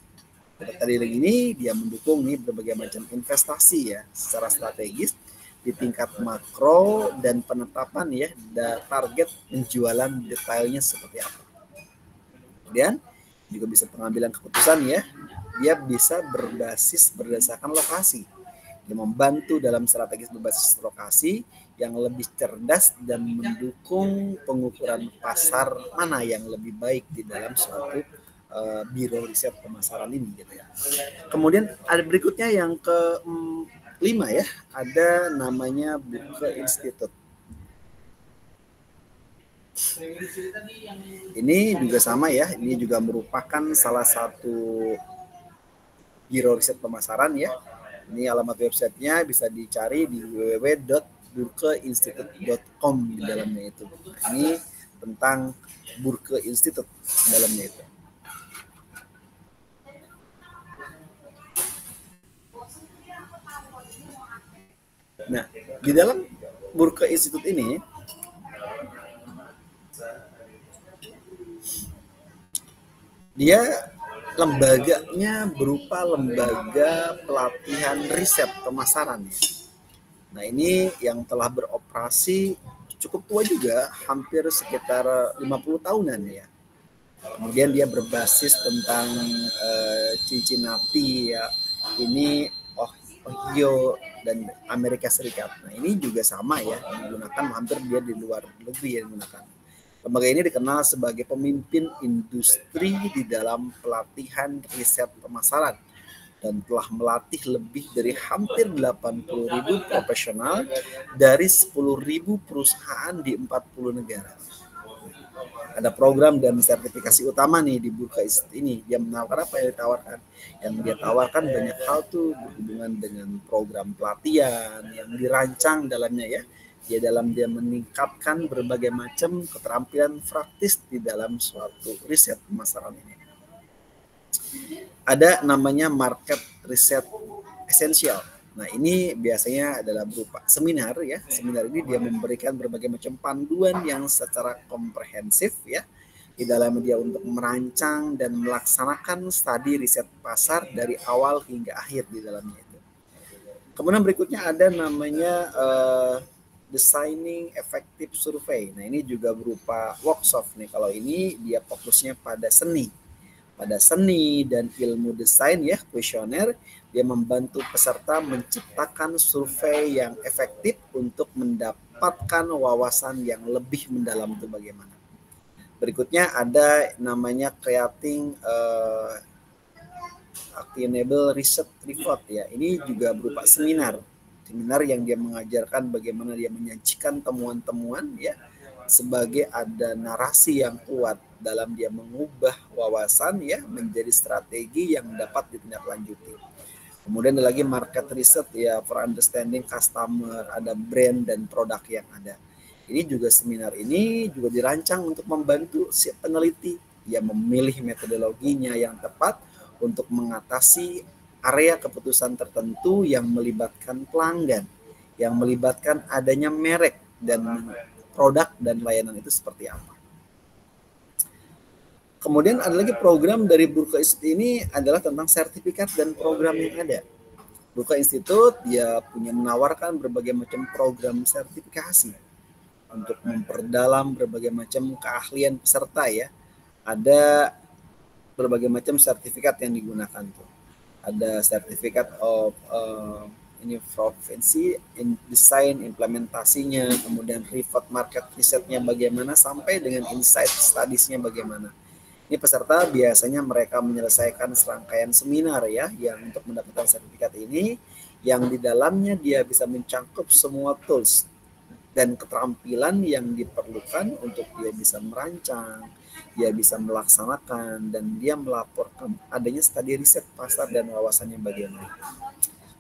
Tadi lagi ini dia mendukung nih berbagai macam investasi ya secara strategis di tingkat makro dan penetapan ya target penjualan detailnya seperti apa. Kemudian juga bisa pengambilan keputusan ya, dia bisa berbasis berdasarkan lokasi. Dia membantu dalam strategis berbasis lokasi yang lebih cerdas dan mendukung pengukuran pasar mana yang lebih baik di dalam suatu biro riset pemasaran ini gitu ya. Kemudian ada berikutnya yang kelima ya, ada namanya Burke Institute. Ini juga sama ya, ini juga merupakan salah satu biro riset pemasaran ya. Ini alamat websitenya bisa dicari di www.burkeinstitute.com di dalamnya itu. Ini tentang Burke Institute dalamnya itu. Nah, di dalam Burke Institute ini dia lembaganya berupa lembaga pelatihan riset pemasaran. Nah, ini yang telah beroperasi cukup tua juga, hampir sekitar 50 tahunan ya. Kemudian dia berbasis tentang Cincinnati ya. Ini Ohio dan Amerika Serikat. Nah, ini juga sama ya, digunakan hampir dia di luar negeri yang digunakan. Lembaga ini dikenal sebagai pemimpin industri di dalam pelatihan riset pemasaran dan telah melatih lebih dari hampir 80.000 profesional dari 10.000 perusahaan di 40 negara. Ada program dan sertifikasi utama nih di Burke Institute ini. Dia menawarkan apa yang ditawarkan? Yang dia tawarkan banyak hal tuh berhubungan dengan program pelatihan yang dirancang dalamnya ya. Dia meningkatkan berbagai macam keterampilan praktis di dalam suatu riset pemasaran ini. Ada namanya market research essential. Nah, ini biasanya adalah berupa seminar ya. Seminar ini dia memberikan berbagai macam panduan yang secara komprehensif ya di dalam dia untuk merancang dan melaksanakan studi riset pasar dari awal hingga akhir di dalamnya itu. Kemudian berikutnya ada namanya Designing Effective Survey. Nah, ini juga berupa workshop nih. Kalau ini dia fokusnya pada seni dan ilmu desain ya, kuesioner. Dia membantu peserta menciptakan survei yang efektif untuk mendapatkan wawasan yang lebih mendalam itu bagaimana. Berikutnya ada namanya Creating Actionable Research Report ya. Ini juga berupa seminar yang dia mengajarkan bagaimana dia menyajikan temuan-temuan ya sebagai ada narasi yang kuat dalam dia mengubah wawasan ya menjadi strategi yang dapat ditindaklanjuti. Kemudian ada lagi market research ya, for understanding customer, ada brand dan produk yang ada. Ini juga seminar ini juga dirancang untuk membantu si peneliti yang memilih metodologinya yang tepat untuk mengatasi area keputusan tertentu yang melibatkan pelanggan, yang melibatkan adanya merek dan produk dan layanan itu seperti apa. Kemudian ada lagi program dari Burka Institute ini adalah tentang sertifikat dan program yang ada. Burka Institute dia punya menawarkan berbagai macam program sertifikasi untuk memperdalam berbagai macam keahlian peserta ya. Ada berbagai macam sertifikat yang digunakan tuh. Ada sertifikat of ini provinsi in desain implementasinya, kemudian report market risetnya bagaimana sampai dengan insight studiesnya bagaimana. Ini peserta biasanya mereka menyelesaikan serangkaian seminar ya yang untuk mendapatkan sertifikat ini yang di dalamnya dia bisa mencangkup semua tools dan keterampilan yang diperlukan untuk dia bisa merancang, dia bisa melaksanakan, dan dia melaporkan adanya studi riset pasar dan wawasannya bagaimana.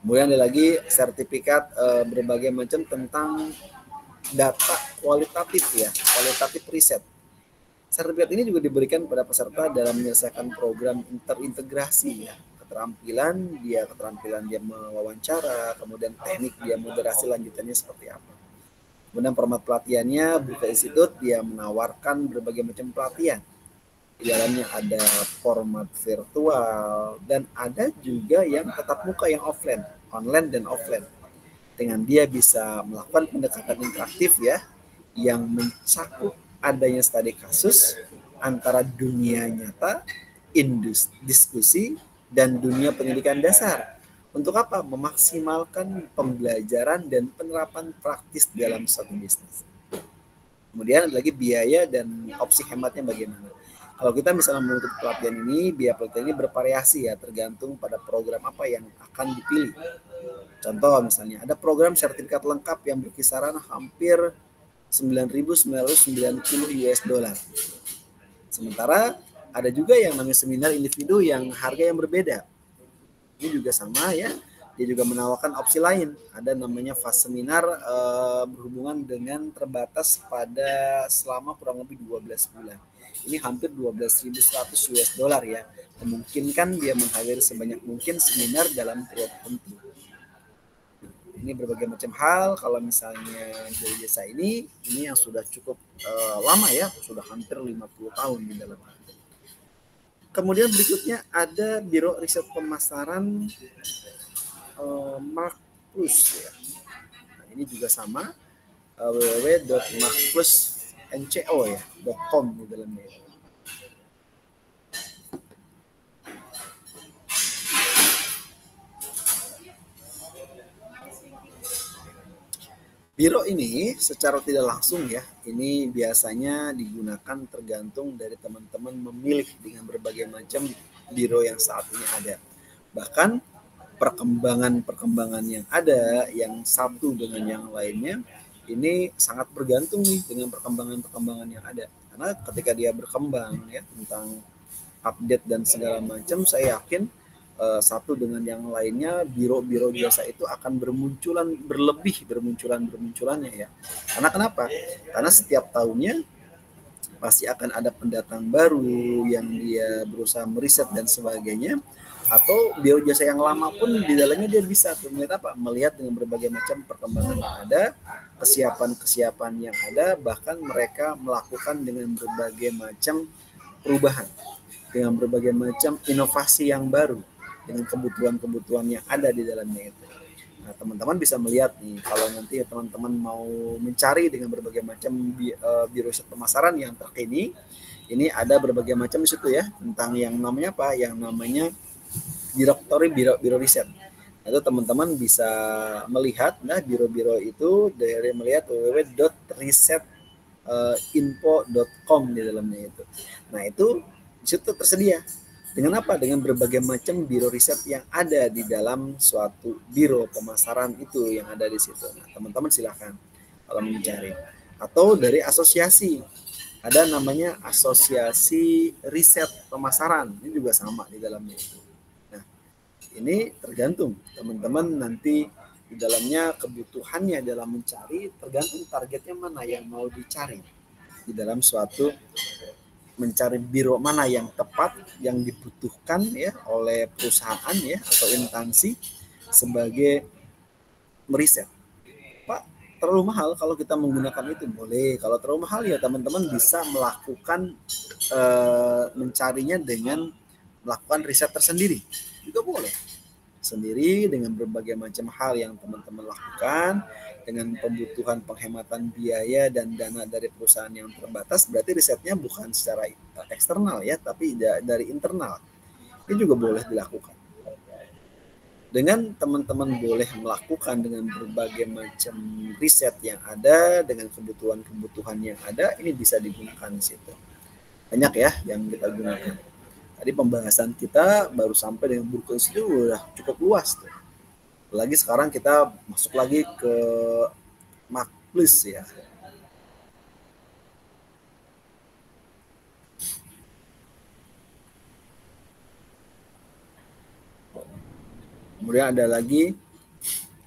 Kemudian ada lagi sertifikat berbagai macam tentang data kualitatif ya, kualitatif riset. Sertifikat ini juga diberikan kepada peserta dalam menyelesaikan program terintegrasi ya. Keterampilan dia mewawancara, kemudian teknik dia moderasi lanjutannya seperti apa. Kemudian format pelatihannya Burka Institute dia menawarkan berbagai macam pelatihan. Di dalamnya ada format virtual dan ada juga yang tatap muka yang offline, online dan offline. Dengan dia bisa melakukan pendekatan interaktif ya yang mencakup adanya studi kasus antara dunia nyata, diskusi, dan dunia pendidikan dasar. Untuk apa? Memaksimalkan pembelajaran dan penerapan praktis dalam suatu bisnis. Kemudian ada lagi biaya dan opsi hematnya bagaimana. Kalau kita misalnya mengikuti pelatihan ini, biaya pelatihan ini bervariasi ya, tergantung pada program apa yang akan dipilih. Contoh misalnya, ada program sertifikat lengkap yang berkisaran hampir 9.990 US dollar. Sementara ada juga yang namanya seminar individu yang harga yang berbeda. Ini juga sama ya, dia juga menawarkan opsi lain. Ada namanya fast seminar berhubungan dengan terbatas pada selama kurang lebih 12 bulan. Ini hampir 12.100 US dollar ya. Memungkinkan dia menghadiri sebanyak mungkin seminar dalam periode tertentu. Ini berbagai macam hal. Kalau misalnya dari jasa ini yang sudah cukup lama ya, sudah hampir 50 tahun di dalam. Kemudian berikutnya ada Biro Riset Pemasaran Mark Plus ya. Nah, ini juga sama www.markplusnco ya .com di dalamnya. Biro ini secara tidak langsung ya, ini biasanya digunakan tergantung dari teman-teman memilih dengan berbagai macam biro yang saat ini ada. Bahkan perkembangan yang ada yang satu dengan yang lainnya ini sangat bergantung nih dengan perkembangan yang ada. Karena ketika dia berkembang ya tentang update dan segala macam, saya yakin satu dengan yang lainnya biro-biro jasa itu akan bermunculannya ya. Karena kenapa? Karena setiap tahunnya pasti akan ada pendatang baru yang dia berusaha meriset dan sebagainya, atau biro jasa yang lama pun di dalamnya dia bisa melihat dengan berbagai macam perkembangan yang ada, kesiapan yang ada, bahkan mereka melakukan dengan berbagai macam perubahan, dengan berbagai macam inovasi yang baru dengan kebutuhan-kebutuhan yang ada di dalamnya itu. Nah, teman-teman bisa melihat nih, kalau nanti teman-teman mau mencari dengan berbagai macam biro riset pemasaran yang terkini, ini ada berbagai macam di situ ya, tentang yang namanya apa? Yang namanya direktori biro riset. Itu teman-teman bisa melihat, nah biro-biro itu dari melihat www.risetinfo.com di dalamnya itu. Nah, itu di situ tersedia. Dengan apa? Dengan berbagai macam biro riset yang ada di dalam suatu biro pemasaran itu yang ada di situ. Nah, teman-teman silakan kalau mencari. Atau dari asosiasi. Ada namanya asosiasi riset pemasaran. Ini juga sama di dalamnya itu. Nah, ini tergantung teman-teman nanti di dalamnya kebutuhannya dalam mencari, tergantung targetnya mana yang mau dicari di dalam suatu mencari biro mana yang tepat yang dibutuhkan ya oleh perusahaan ya atau instansi sebagai meriset. Pak, terlalu mahal kalau kita menggunakan itu? Boleh. Kalau terlalu mahal ya teman-teman bisa melakukan mencarinya dengan melakukan riset tersendiri. Juga boleh. Sendiri dengan berbagai macam hal yang teman-teman lakukan, dengan kebutuhan penghematan biaya dan dana dari perusahaan yang terbatas, berarti risetnya bukan secara eksternal ya, tapi dari internal. Ini juga boleh dilakukan. Dengan teman-teman boleh melakukan dengan berbagai macam riset yang ada, dengan kebutuhan-kebutuhan yang ada, ini bisa digunakan di situ. Banyak ya yang kita gunakan. Tadi pembahasan kita baru sampai dengan Burkos itu udah cukup luas tuh. Lagi sekarang kita masuk lagi ke Marketplace ya. Kemudian ada lagi,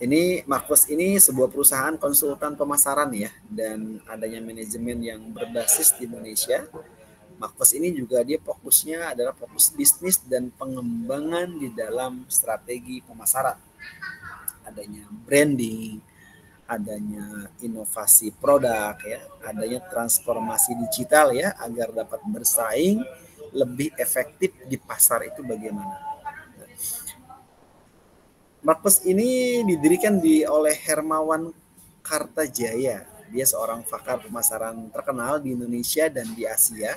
ini Marketplace ini sebuah perusahaan konsultan pemasaran ya, dan adanya manajemen yang berbasis di Indonesia. Marketplace ini juga dia fokusnya adalah fokus bisnis dan pengembangan di dalam strategi pemasaran. Adanya branding, adanya inovasi produk ya, adanya transformasi digital ya agar dapat bersaing lebih efektif di pasar itu bagaimana. Marketplace ini didirikan oleh Hermawan Kartajaya. Dia seorang pakar pemasaran terkenal di Indonesia dan di Asia.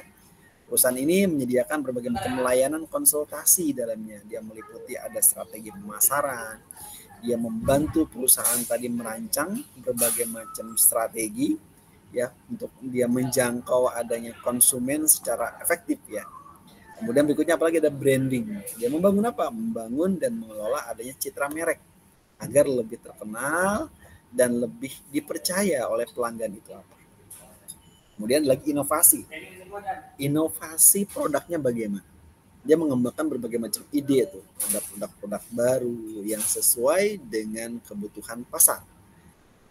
Perusahaan ini menyediakan berbagai macam layanan konsultasi dalamnya. Dia meliputi ada strategi pemasaran, dia membantu perusahaan tadi merancang berbagai macam strategi ya untuk dia menjangkau adanya konsumen secara efektif ya. Kemudian berikutnya apalagi ada branding. Dia membangun apa? Membangun dan mengelola adanya citra merek agar lebih terkenal dan lebih dipercaya oleh pelanggan itu apa. Kemudian lagi inovasi. Inovasi produknya bagaimana? Dia mengembangkan berbagai macam ide tuh, ada produk-produk baru yang sesuai dengan kebutuhan pasar.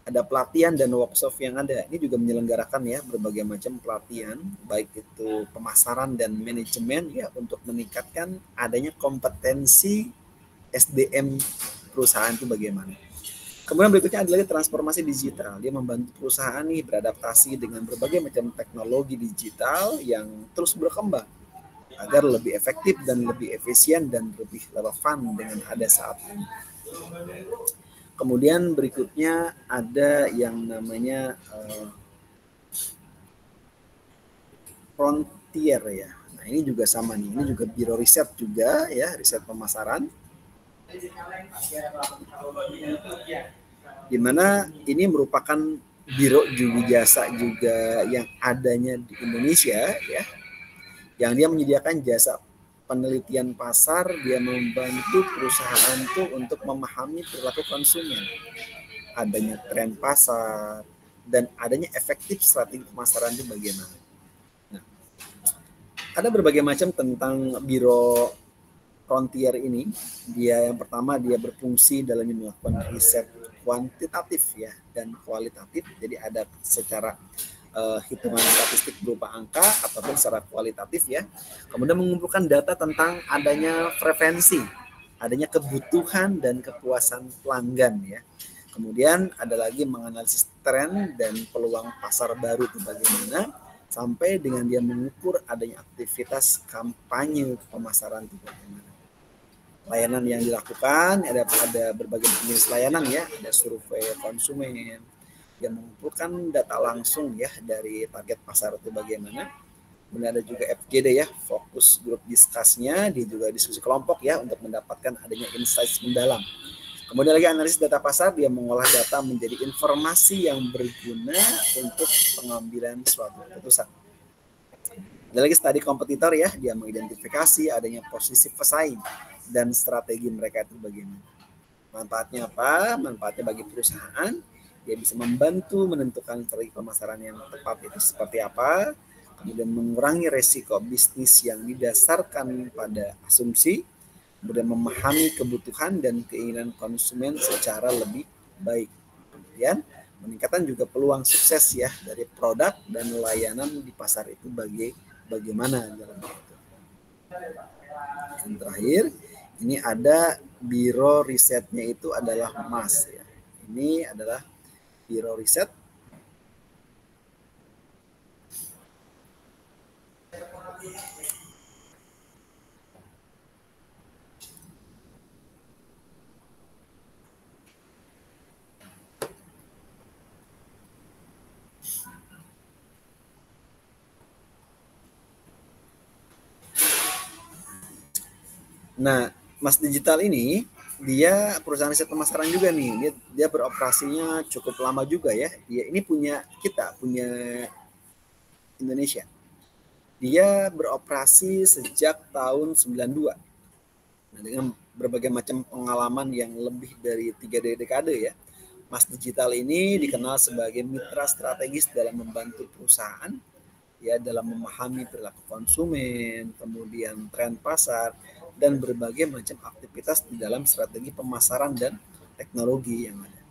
Ada pelatihan dan workshop yang ada. Ini juga menyelenggarakan ya berbagai macam pelatihan, baik itu pemasaran dan manajemen ya untuk meningkatkan adanya kompetensi SDM perusahaan itu bagaimana. Kemudian berikutnya ada lagi transformasi digital. Dia membantu perusahaan nih beradaptasi dengan berbagai macam teknologi digital yang terus berkembang agar lebih efektif dan lebih efisien dan lebih relevan dengan ada saat ini. Kemudian berikutnya ada yang namanya Frontier ya. Nah ini juga sama nih, ini juga biro riset juga ya, riset pemasaran. Dimana ini merupakan biro juru jasa juga yang adanya di Indonesia ya, yang dia menyediakan jasa penelitian pasar, dia membantu perusahaan itu untuk memahami perilaku konsumen, adanya tren pasar, dan adanya efektif strategi pemasaran itu bagaimana. Nah, ada berbagai macam tentang biro Frontier ini. Dia yang pertama dia berfungsi dalam melakukan riset kuantitatif ya dan kualitatif. Jadi ada secara hitungan statistik berupa angka ataupun secara kualitatif ya. Kemudian mengumpulkan data tentang adanya preferensi, adanya kebutuhan dan kepuasan pelanggan ya. Kemudian ada lagi menganalisis tren dan peluang pasar baru itu bagaimana, sampai dengan dia mengukur adanya aktivitas kampanye pemasaran itu bagaimana. Layanan yang dilakukan ada berbagai jenis layanan ya, ada survei konsumen yang mengumpulkan data langsung ya dari target pasar itu bagaimana. Kemudian ada juga FGD ya, fokus grup diskusnya, dia juga diskusi kelompok ya untuk mendapatkan adanya insight mendalam. Kemudian lagi analisis data pasar, dia mengolah data menjadi informasi yang berguna untuk pengambilan suatu keputusan. Ada lagi studi kompetitor ya, dia mengidentifikasi adanya posisi pesaing dan strategi mereka itu bagaimana. Manfaatnya apa? Manfaatnya bagi perusahaan, dia bisa membantu menentukan strategi pemasaran yang tepat itu seperti apa, kemudian mengurangi resiko bisnis yang didasarkan pada asumsi, kemudian memahami kebutuhan dan keinginan konsumen secara lebih baik. Kemudian meningkatkan juga peluang sukses ya dari produk dan layanan di pasar itu bagaimana dalam itu. Dan terakhir, ini ada biro risetnya itu adalah MAS ya. Ini adalah Biro Riset. Nah, Mas Digital ini dia perusahaan riset pemasaran juga nih. Dia beroperasinya cukup lama juga ya. Dia ini punya Indonesia. Dia beroperasi sejak tahun 92. Nah, dengan berbagai macam pengalaman yang lebih dari 3 dekade ya. Mas Digital ini dikenal sebagai mitra strategis dalam membantu perusahaan ya dalam memahami perilaku konsumen, kemudian tren pasar, dan berbagai macam aktivitas di dalam strategi pemasaran dan teknologi yang ada.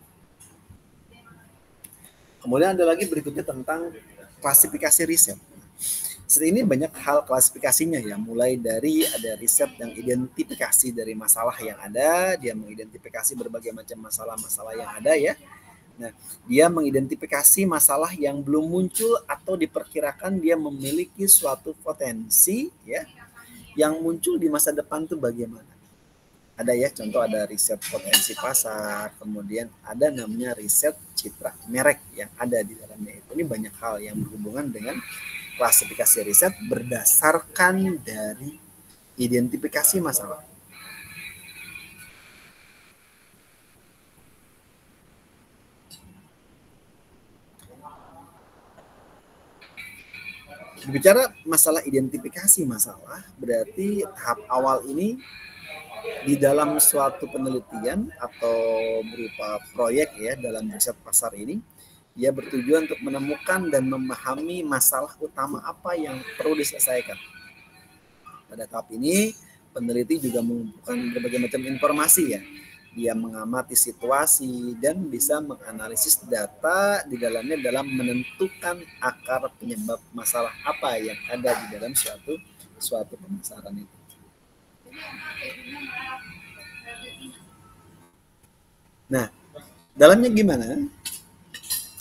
Kemudian ada lagi berikutnya tentang klasifikasi riset. Riset ini banyak hal klasifikasinya ya, mulai dari ada riset yang identifikasi dari masalah yang ada, dia mengidentifikasi berbagai macam masalah-masalah yang ada ya. Nah, dia mengidentifikasi masalah yang belum muncul atau diperkirakan dia memiliki suatu potensi ya yang muncul di masa depan tuh bagaimana. Ada ya, contoh ada riset potensi pasar, kemudian ada namanya riset citra merek yang ada di dalamnya itu. Ini banyak hal yang berhubungan dengan klasifikasi riset berdasarkan dari identifikasi masalah. Berbicara masalah identifikasi masalah, berarti tahap awal ini di dalam suatu penelitian atau berupa proyek ya dalam riset pasar ini, dia bertujuan untuk menemukan dan memahami masalah utama apa yang perlu diselesaikan. Pada tahap ini, peneliti juga mengumpulkan berbagai macam informasi ya. Dia mengamati situasi dan bisa menganalisis data di dalamnya dalam menentukan akar penyebab masalah apa yang ada di dalam suatu pemasaran itu. Nah, dalamnya gimana?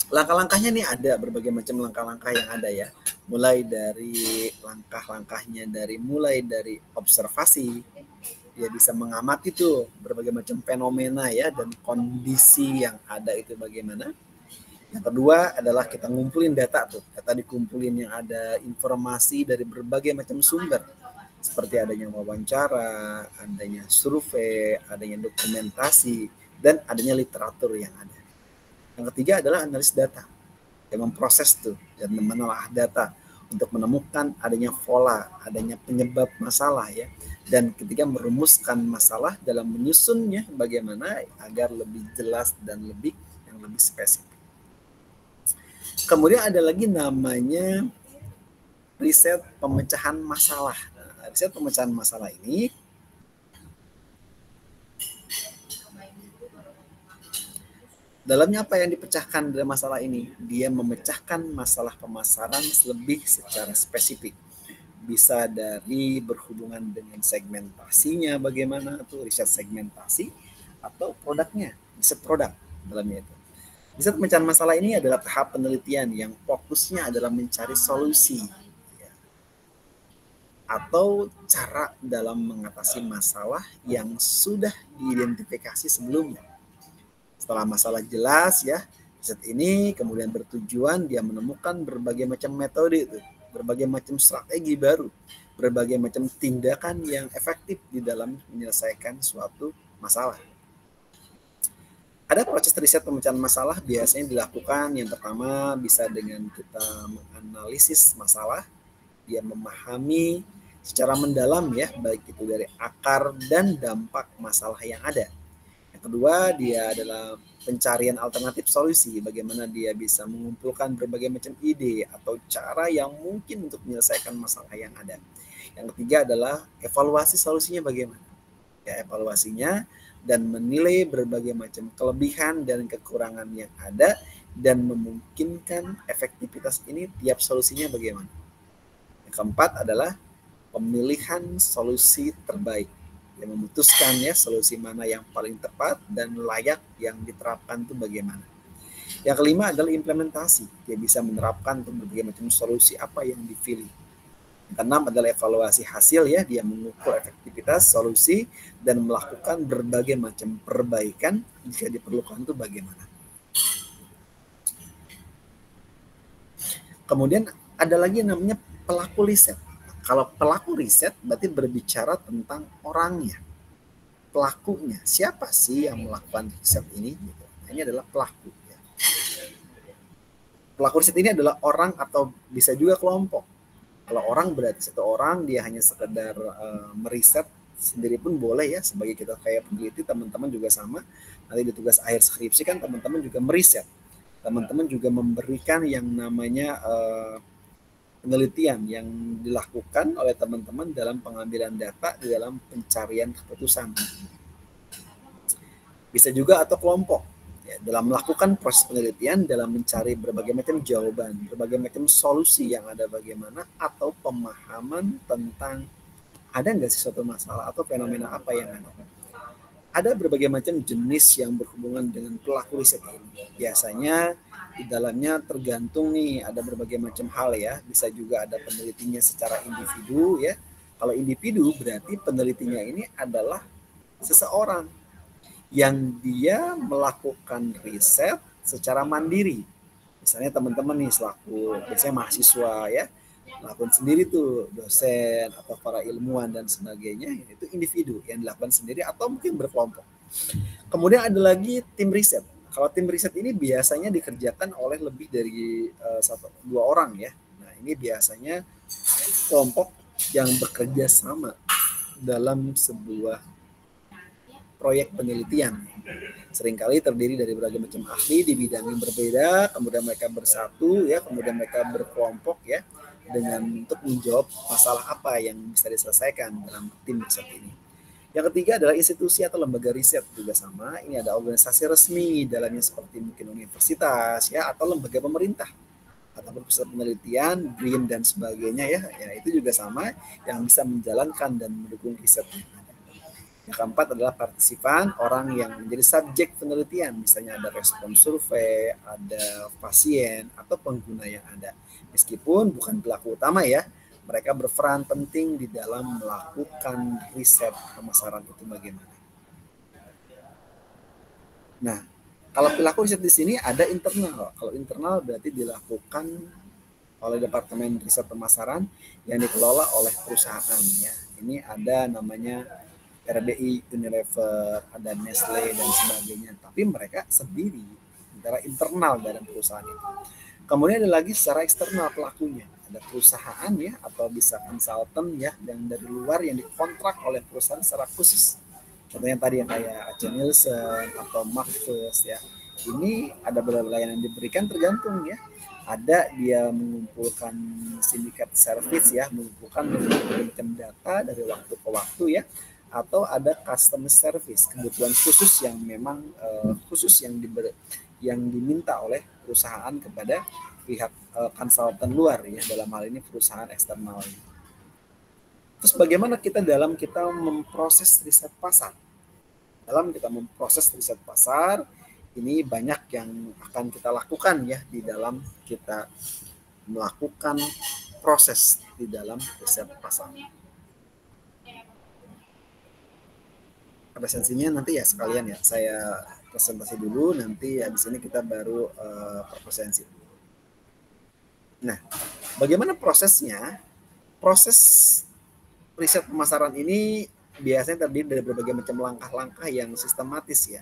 Langkah-langkahnya nih ada berbagai macam langkah-langkah yang ada ya. Mulai dari langkah-langkahnya mulai dari observasi, dia bisa mengamati tuh berbagai macam fenomena ya dan kondisi yang ada itu bagaimana. Yang kedua adalah kita ngumpulin data tuh. Data dikumpulin yang ada informasi dari berbagai macam sumber. Seperti adanya wawancara, adanya survei, adanya dokumentasi, dan adanya literatur yang ada. Yang ketiga adalah analis data. Yang memproses tuh dan menelaah data untuk menemukan adanya pola, adanya penyebab masalah ya. Dan ketiga merumuskan masalah dalam menyusunnya bagaimana agar lebih jelas dan lebih spesifik. Kemudian ada lagi namanya riset pemecahan masalah. Nah, riset pemecahan masalah ini dalamnya apa yang dipecahkan dari masalah ini? Dia memecahkan masalah pemasaran lebih secara spesifik. Bisa dari berhubungan dengan segmentasinya bagaimana tuh riset segmentasi atau produknya, riset produk dalamnya itu. Riset pemecahan masalah ini adalah tahap penelitian yang fokusnya adalah mencari solusi ya, atau cara dalam mengatasi masalah yang sudah diidentifikasi sebelumnya. Setelah masalah jelas ya, riset ini kemudian bertujuan dia menemukan berbagai macam metode itu, berbagai macam strategi baru, berbagai macam tindakan yang efektif di dalam menyelesaikan suatu masalah. Ada proses riset pemecahan masalah biasanya dilakukan yang pertama bisa dengan kita menganalisis masalah, dia memahami secara mendalam ya, baik itu dari akar dan dampak masalah yang ada. Yang kedua, dia adalah pencarian alternatif solusi, bagaimana dia bisa mengumpulkan berbagai macam ide atau cara yang mungkin untuk menyelesaikan masalah yang ada. Yang ketiga adalah evaluasi solusinya bagaimana. Ya, evaluasinya dan menilai berbagai macam kelebihan dan kekurangan yang ada dan memungkinkan efektivitas ini tiap solusinya bagaimana. Yang keempat adalah pemilihan solusi terbaik, yang memutuskan ya solusi mana yang paling tepat dan layak yang diterapkan itu bagaimana. Yang kelima adalah implementasi. Dia bisa menerapkan berbagai macam solusi apa yang dipilih. Yang keenam adalah evaluasi hasil ya, dia mengukur efektivitas solusi dan melakukan berbagai macam perbaikan jika diperlukan itu bagaimana. Kemudian ada lagi yang namanya pelaku riset. Kalau pelaku riset berarti berbicara tentang orangnya, pelakunya. Siapa sih yang melakukan riset ini? Nah, ini adalah pelaku. Ya. Pelaku riset ini adalah orang atau bisa juga kelompok. Kalau orang berarti satu orang dia hanya sekedar meriset sendiri pun boleh ya, sebagai kita kayak peneliti, teman-teman juga sama. Nanti di tugas akhir skripsi kan teman-teman juga meriset. Teman-teman juga memberikan yang namanya penelitian yang dilakukan oleh teman-teman dalam pengambilan data di dalam pencarian keputusan. Bisa juga atau kelompok. Ya, dalam melakukan proses penelitian, dalam mencari berbagai macam jawaban, berbagai macam solusi yang ada bagaimana, atau pemahaman tentang ada nggak sih suatu masalah atau fenomena apa yang ada. Ada berbagai macam jenis yang berhubungan dengan pelaku riset ini. Biasanya di dalamnya tergantung nih, ada berbagai macam hal ya. Bisa juga ada penelitinya secara individu ya. Kalau individu berarti penelitinya ini adalah seseorang yang dia melakukan riset secara mandiri. Misalnya teman-teman nih selaku biasanya mahasiswa ya, melakukan sendiri tuh, dosen atau para ilmuwan dan sebagainya, itu individu yang dilakukan sendiri atau mungkin berkelompok. Kemudian ada lagi tim riset. Kalau tim riset ini biasanya dikerjakan oleh lebih dari dua orang ya. Nah ini biasanya kelompok yang bekerja sama dalam sebuah proyek penelitian. Seringkali terdiri dari berbagai macam ahli di bidang yang berbeda, kemudian mereka bersatu ya, kemudian mereka berkelompok ya, dengan untuk menjawab masalah apa yang bisa diselesaikan dalam tim riset ini. Yang ketiga adalah institusi atau lembaga riset, juga sama. Ini ada organisasi resmi dalamnya seperti mungkin universitas ya, atau lembaga pemerintah ataupun pusat penelitian, BRIN dan sebagainya ya. Ya itu juga sama yang bisa menjalankan dan mendukung riset. Yang keempat adalah partisipan, orang yang menjadi subjek penelitian. Misalnya ada respon survei, ada pasien, atau pengguna yang ada. Meskipun bukan pelaku utama ya, mereka berperan penting di dalam melakukan riset pemasaran itu bagaimana. Nah, kalau pelaku riset di sini ada internal. Kalau internal berarti dilakukan oleh Departemen Riset Pemasaran yang dikelola oleh perusahaan ya. Ini ada namanya RBI, Unilever, ada Nestle dan sebagainya. Tapi mereka sendiri, secara internal dalam perusahaan itu. Kemudian ada lagi secara eksternal pelakunya. Ada perusahaan ya, atau bisa konsultan ya, yang dari luar yang dikontrak oleh perusahaan secara khusus. Contohnya tadi yang kayak Aceh Nielsen atau Marcus ya. Ini ada beberapa layanan yang diberikan tergantung ya. Ada dia mengumpulkan sindikat service ya, mengumpulkan berbagai macam data dari waktu ke waktu ya, atau ada customer service, kebutuhan khusus yang memang khusus yang diminta oleh perusahaan kepada pihak konsultan luar ya, dalam hal ini perusahaan eksternal. Terus bagaimana kita memproses riset pasar? Dalam kita memproses riset pasar, ini banyak yang akan kita lakukan ya di dalam kita melakukan proses di dalam riset pasar. Presentasinya nanti ya sekalian ya, saya presentasi dulu, nanti habis ini kita baru presentasi. Nah, bagaimana prosesnya? Proses riset pemasaran ini biasanya terdiri dari berbagai macam langkah-langkah yang sistematis ya,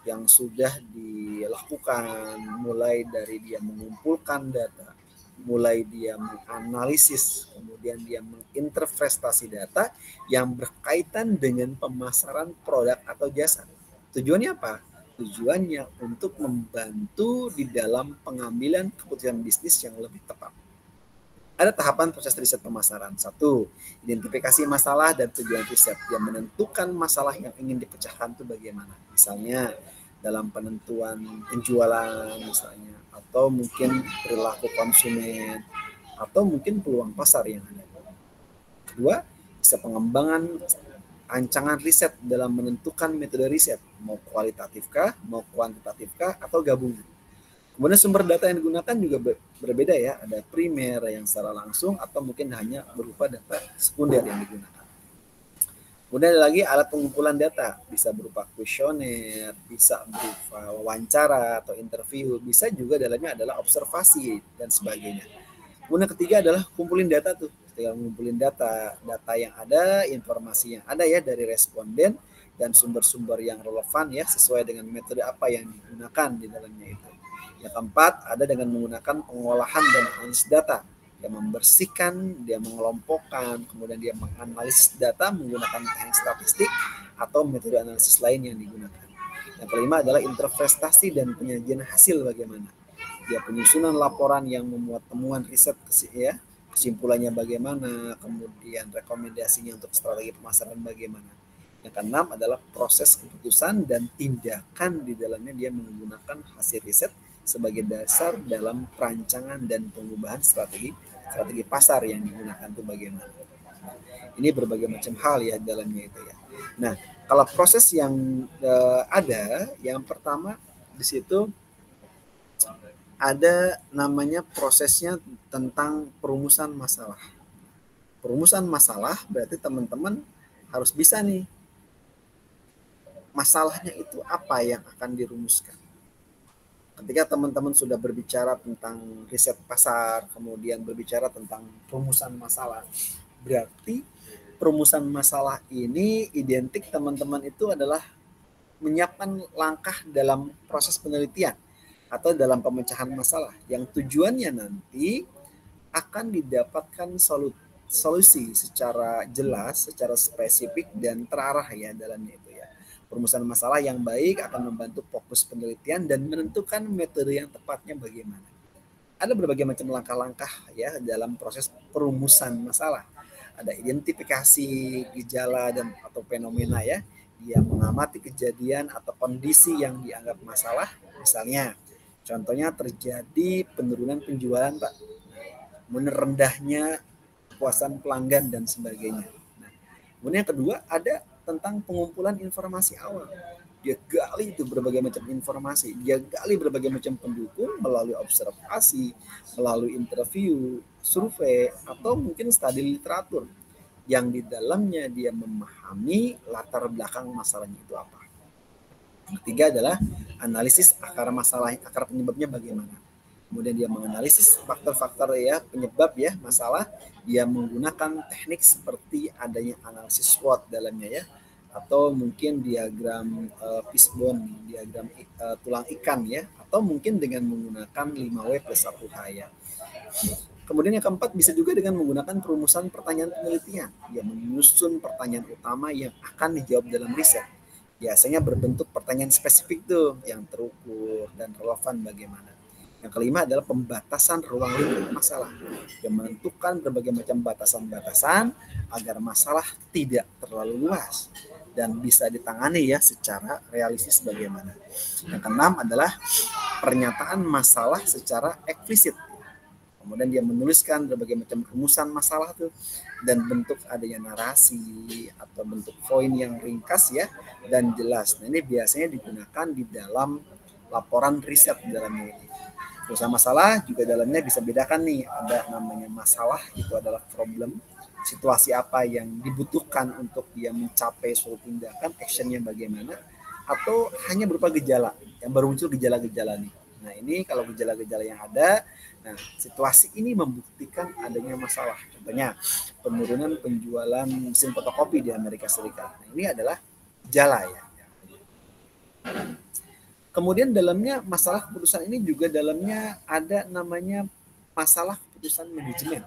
yang sudah dilakukan mulai dari dia mengumpulkan data, mulai dia menganalisis, kemudian dia menginterpretasi data yang berkaitan dengan pemasaran produk atau jasa. Tujuannya apa? Tujuannya untuk membantu di dalam pengambilan keputusan bisnis yang lebih tepat. Ada tahapan proses riset pemasaran. 1, identifikasi masalah dan tujuan riset yang menentukan masalah yang ingin dipecahkan itu bagaimana. Misalnya dalam penentuan penjualan misalnya, atau mungkin perilaku konsumen, atau mungkin peluang pasar yang ada. 2, bisa pengembangan rancangan riset dalam menentukan metode riset, mau kualitatifkah, mau kuantitatifkah, atau gabungan. Kemudian sumber data yang digunakan juga berbeda ya, ada primer yang secara langsung atau mungkin hanya berupa data sekunder yang digunakan. Kemudian ada lagi alat pengumpulan data, bisa berupa kuesioner, bisa berupa wawancara atau interview, bisa juga dalamnya adalah observasi dan sebagainya. Kemudian ketiga adalah kumpulin data tuh, tinggal ngumpulin data yang ada, informasi yang ada ya dari responden dan sumber-sumber yang relevan ya sesuai dengan metode apa yang digunakan di dalamnya itu. Yang keempat ada dengan menggunakan pengolahan dan analisis data. Dia membersihkan, dia mengelompokkan, kemudian dia menganalisis data menggunakan teknik statistik atau metode analisis lain yang digunakan. Yang kelima adalah interpretasi dan penyajian hasil bagaimana. Dia penyusunan laporan yang memuat temuan riset ya, kesimpulannya bagaimana, kemudian rekomendasinya untuk strategi pemasaran bagaimana. Yang keenam adalah proses keputusan dan tindakan di dalamnya dia menggunakan hasil riset sebagai dasar dalam perancangan dan pengubahan strategi pasar yang digunakan itu bagaimana. Ini berbagai macam hal ya dalamnya itu ya. Nah, kalau proses yang ada, yang pertama di situ ada namanya prosesnya tentang perumusan masalah. Perumusan masalah berarti teman-teman harus bisa nih masalahnya itu apa yang akan dirumuskan. Ketika teman-teman sudah berbicara tentang riset pasar, kemudian berbicara tentang perumusan masalah, berarti perumusan masalah ini identik teman-teman itu adalah menyiapkan langkah dalam proses penelitian atau dalam pemecahan masalah yang tujuannya nanti akan didapatkan solusi secara jelas, secara spesifik dan terarah ya dalamnya itu ya. Perumusan masalah yang baik akan membantu fokus penelitian dan menentukan metode yang tepatnya bagaimana. Ada berbagai macam langkah-langkah ya dalam proses perumusan masalah. Ada identifikasi gejala dan atau fenomena ya. Dia mengamati kejadian atau kondisi yang dianggap masalah. Misalnya, contohnya terjadi penurunan penjualan, Pak. Rendahnya kepuasan pelanggan dan sebagainya. Nah, kemudian yang kedua ada tentang pengumpulan informasi awal. Dia gali itu berbagai macam informasi, dia gali berbagai macam pendukung melalui observasi, melalui interview, survei, atau mungkin studi literatur yang di dalamnya dia memahami latar belakang masalahnya itu apa. Yang ketiga adalah analisis akar masalah, akar penyebabnya bagaimana. Kemudian dia menganalisis faktor-faktor ya penyebab ya masalah. Dia menggunakan teknik seperti adanya analisis SWOT dalamnya ya, atau mungkin diagram fishbone, diagram tulang ikan ya, atau mungkin dengan menggunakan 5W+1H ya. Kemudian yang keempat bisa juga dengan menggunakan perumusan pertanyaan penelitian. Dia menyusun pertanyaan utama yang akan dijawab dalam riset. Biasanya berbentuk pertanyaan spesifik tuh yang terukur dan relevan bagaimana. Yang kelima adalah pembatasan ruang lingkup masalah. Yang menentukan berbagai macam batasan-batasan agar masalah tidak terlalu luas dan bisa ditangani ya secara realistis bagaimana. Yang keenam adalah pernyataan masalah secara eksplisit. Kemudian dia menuliskan berbagai macam rumusan masalah tuh dan bentuk adanya narasi atau bentuk poin yang ringkas ya dan jelas. Nah, ini biasanya digunakan di dalam laporan riset dalamnya ini. Rumusan masalah juga dalamnya bisa bedakan nih, ada namanya masalah itu adalah problem, situasi apa yang dibutuhkan untuk dia mencapai suatu tindakan, actionnya bagaimana, atau hanya berupa gejala yang baru muncul gejala-gejala nih. Nah ini kalau gejala-gejala yang ada, nah situasi ini membuktikan adanya masalah. Contohnya penurunan penjualan mesin fotokopi di Amerika Serikat. Nah, ini adalah gejala ya. Kemudian dalamnya masalah keputusan ini juga dalamnya ada namanya masalah keputusan manajemen.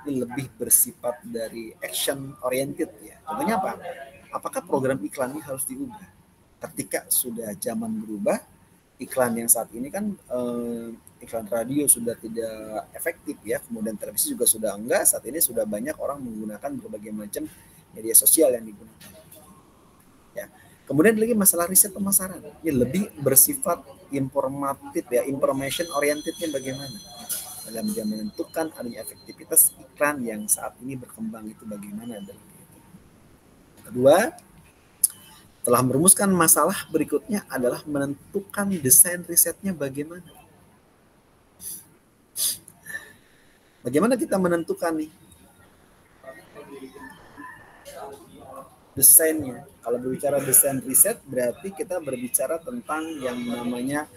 Ini lebih bersifat dari action oriented ya. Contohnya apa? Apakah program iklan ini harus diubah? Ketika sudah zaman berubah, iklan yang saat ini kan iklan radio sudah tidak efektif ya, kemudian televisi juga sudah enggak, saat ini sudah banyak orang menggunakan berbagai macam media sosial yang digunakan. Ya. Kemudian lagi masalah riset pemasaran, ini lebih bersifat informatif ya, information orientednya bagaimana dalam dia menentukan adanya efektivitas iklan yang saat ini berkembang itu bagaimana. Kedua, setelah merumuskan masalah berikutnya adalah menentukan desain risetnya bagaimana. Bagaimana kita menentukan nih desainnya? Kalau berbicara desain riset, berarti kita berbicara tentang yang namanya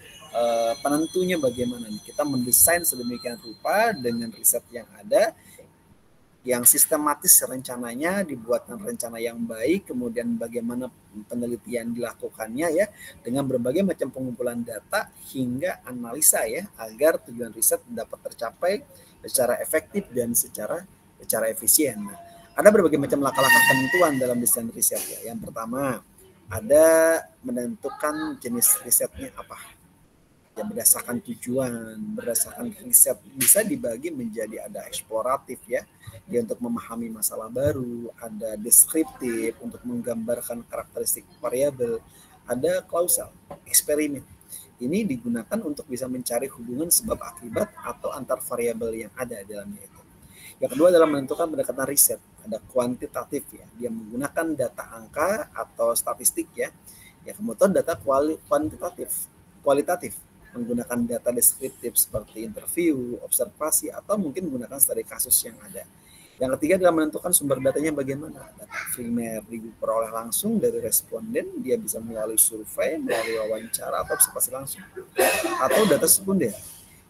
penentunya bagaimana nih. Kita mendesain sedemikian rupa dengan riset yang ada, yang sistematis rencananya, dibuatkan rencana yang baik, kemudian bagaimana penelitian dilakukannya ya, dengan berbagai macam pengumpulan data hingga analisa ya, agar tujuan riset dapat tercapai secara efektif dan secara efisien. Nah, ada berbagai macam langkah-langkah penentuan dalam desain riset ya. Yang pertama, ada menentukan jenis risetnya apa. Ya, berdasarkan tujuan, berdasarkan riset, bisa dibagi menjadi ada eksploratif ya, dia untuk memahami masalah baru, ada deskriptif untuk menggambarkan karakteristik variabel, ada klausal, eksperimen. Ini digunakan untuk bisa mencari hubungan sebab akibat atau antar variabel yang ada dalamnya itu. Yang kedua adalah menentukan pendekatan riset, ada kuantitatif ya, dia menggunakan data angka atau statistik ya. Ya, kemudian data kualitatif menggunakan data deskriptif seperti interview, observasi, atau mungkin menggunakan studi kasus yang ada. Yang ketiga adalah menentukan sumber datanya bagaimana. Data primer diperoleh langsung dari responden, dia bisa melalui survei, melalui wawancara, atau observasi langsung. Atau data sekunder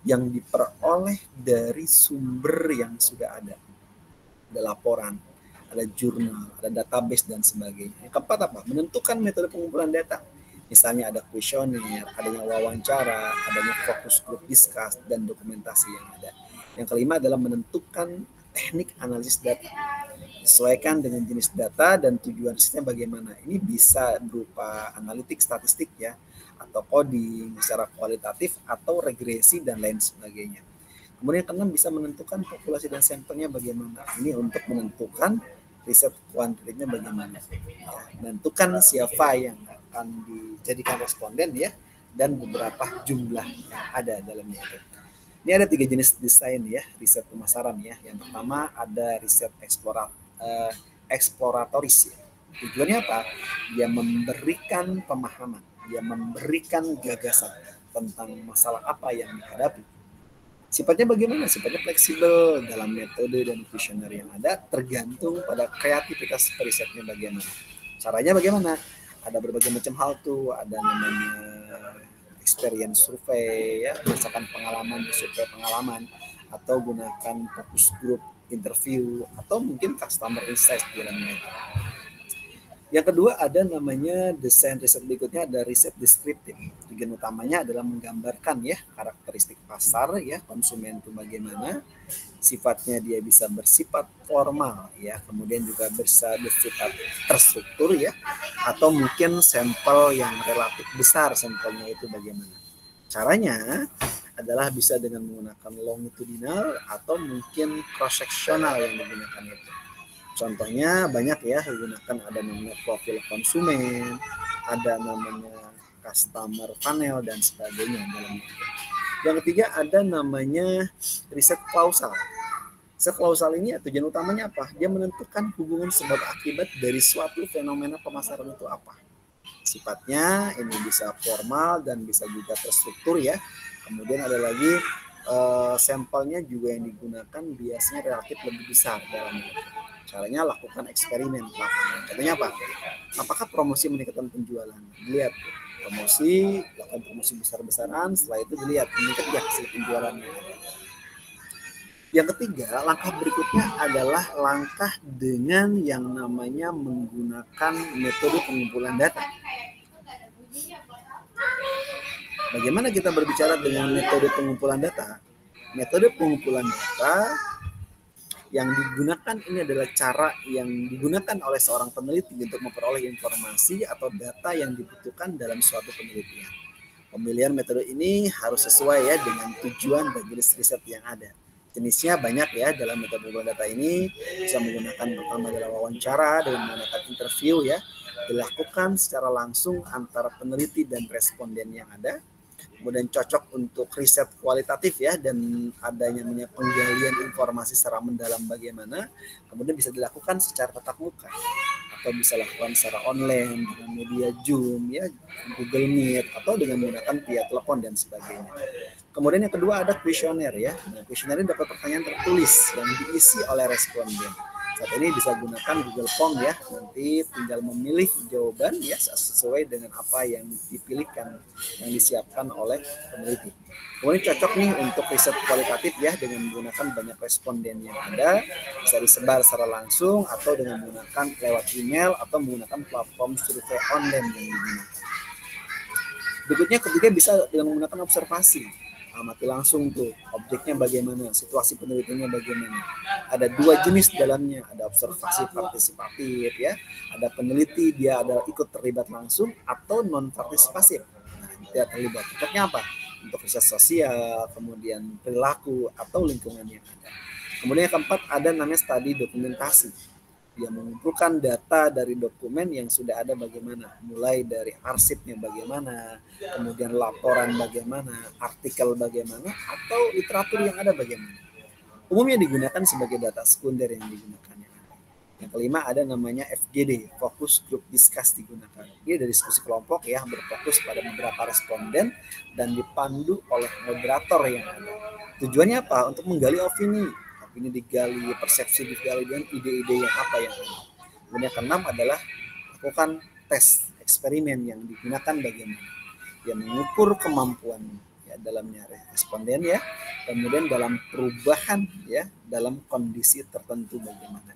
yang diperoleh dari sumber yang sudah ada. Ada laporan, ada jurnal, ada database, dan sebagainya. Yang keempat apa? Menentukan metode pengumpulan data. Misalnya ada kuesioner, adanya wawancara, adanya fokus group discuss, dan dokumentasi yang ada. Yang kelima adalah menentukan teknik analisis data. Sesuaikan dengan jenis data dan tujuan risetnya bagaimana. Ini bisa berupa analitik statistik ya, atau coding secara kualitatif, atau regresi, dan lain sebagainya. Kemudian keenam bisa menentukan populasi dan sampelnya bagaimana. Ini untuk menentukan riset kuantitatifnya bagaimana. Ya, menentukan siapa yang akan dijadikan responden ya, dan beberapa jumlah yang ada dalamnya itu. Ini ada 3 jenis desain ya, riset pemasaran ya. Yang pertama ada riset eksploratoris ya. Tujuannya apa? Dia memberikan pemahaman, dia memberikan gagasan tentang masalah apa yang dihadapi. Sifatnya bagaimana? Sifatnya fleksibel dalam metode dan kuesioner yang ada, tergantung pada kreativitas perisetnya bagaimana. Caranya bagaimana? Ada berbagai macam hal tuh, ada namanya experience survei ya, berdasarkan pengalaman, survei pengalaman, atau gunakan focus group interview, atau mungkin customer insight di dalamnya. Yang kedua ada namanya desain riset, berikutnya ada riset deskriptif. Tujuan utamanya adalah menggambarkan ya karakteristik pasar ya, konsumen itu bagaimana, sifatnya dia bisa bersifat formal ya, kemudian juga bisa bersifat terstruktur ya, atau mungkin sampel yang relatif besar sampelnya itu bagaimana. Caranya adalah bisa dengan menggunakan longitudinal atau mungkin cross sectional yang digunakan itu. Contohnya banyak ya, menggunakan ada namanya profil konsumen, ada namanya customer funnel, dan sebagainya dalam itu. Yang ketiga ada namanya riset klausal. Riset klausal ini tujuan utamanya apa? Dia menentukan hubungan sebab akibat dari suatu fenomena pemasaran itu apa. Sifatnya ini bisa formal dan bisa juga terstruktur ya. Kemudian ada lagi sampelnya juga yang digunakan biasanya relatif lebih besar dalam itu. Caranya lakukan eksperimen lapangan. Contohnya apa? Apakah promosi meningkatkan penjualan? Dilihat promosi, lakukan promosi besar-besaran, setelah itu dilihat meningkat ya hasil penjualannya. Yang ketiga, langkah berikutnya adalah langkah dengan yang namanya menggunakan metode pengumpulan data. Bagaimana kita berbicara dengan metode pengumpulan data? Metode pengumpulan data yang digunakan ini adalah cara yang digunakan oleh seorang peneliti untuk memperoleh informasi atau data yang dibutuhkan dalam suatu penelitian. Pemilihan metode ini harus sesuai ya dengan tujuan dan jenis riset yang ada. Jenisnya banyak ya dalam metode pengumpulan data ini, bisa menggunakan pertama adalah wawancara dengan menggunakan interview ya, dilakukan secara langsung antara peneliti dan responden yang ada. Kemudian cocok untuk riset kualitatif ya, dan adanya penggalian informasi secara mendalam bagaimana. Kemudian bisa dilakukan secara tatap muka atau bisa lakukan secara online dengan media Zoom ya, Google Meet, atau dengan menggunakan via telepon dan sebagainya. Kemudian yang kedua ada kuesioner ya. Nah, kuesioner ini dapat pertanyaan tertulis yang diisi oleh responden. Saat ini bisa gunakan Google Form ya. Nanti tinggal memilih jawaban ya sesuai dengan apa yang dipilihkan, yang disiapkan oleh peneliti. Kemudian cocok nih untuk riset kualitatif ya dengan menggunakan banyak responden yang ada, bisa disebar secara langsung atau dengan menggunakan lewat email atau menggunakan platform survei online yang digunakan. Berikutnya ketiga bisa dengan menggunakan observasi. Amati langsung tuh objeknya bagaimana, situasi penelitiannya bagaimana. Ada dua jenis dalamnya, ada observasi partisipatif ya, ada peneliti dia ada ikut terlibat langsung atau non partisipatif. Nah, tidak terlibat. Cocoknya apa? Untuk riset sosial, kemudian perilaku atau lingkungan yang ada. Kemudian yang keempat ada namanya studi dokumentasi. Dia mengumpulkan data dari dokumen yang sudah ada bagaimana, mulai dari arsipnya bagaimana, kemudian laporan bagaimana, artikel bagaimana, atau literatur yang ada bagaimana. Umumnya digunakan sebagai data sekunder yang digunakan. Yang kelima ada namanya FGD, Focus Group Discuss digunakan. Ini dari diskusi kelompok ya, berfokus pada beberapa responden dan dipandu oleh moderator yang ada. Tujuannya apa? Untuk menggali opini digali, persepsi digali dengan ide-ide yang apa yang ada. Kemudian yang keenam adalah lakukan tes eksperimen yang digunakan bagaimana. Yang mengukur kemampuan ya dalamnya responden ya, kemudian dalam perubahan ya dalam kondisi tertentu bagaimana.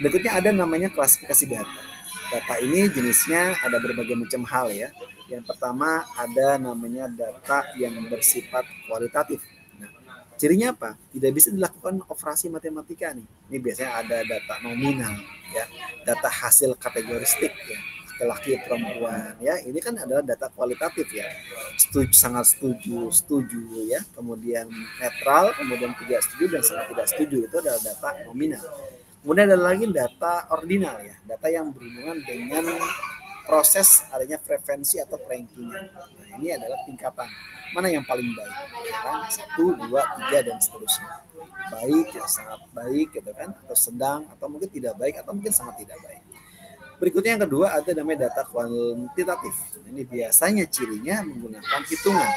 Berikutnya ada namanya klasifikasi data. Data ini jenisnya ada berbagai macam hal ya. Yang pertama ada namanya data yang bersifat kualitatif. Cirinya apa? Tidak bisa dilakukan operasi matematika nih. Ini biasanya ada data nominal, ya, data hasil kategoristik, ya, laki-laki perempuan, ya. Ini kan adalah data kualitatif ya. Setuju, sangat setuju, setuju, ya. Kemudian netral, kemudian tidak setuju dan sangat tidak setuju. Itu adalah data nominal. Kemudian ada lagi data ordinal ya, data yang berhubungan dengan proses adanya preferensi atau ranking. Nah, ini adalah tingkatan mana yang paling baik, kan? 1, 2, 3 dan seterusnya. Baik, ya sangat baik, gitu kan, atau sedang, atau mungkin tidak baik, atau mungkin sangat tidak baik. Berikutnya yang kedua ada namanya data kuantitatif. Ini biasanya cirinya menggunakan hitungan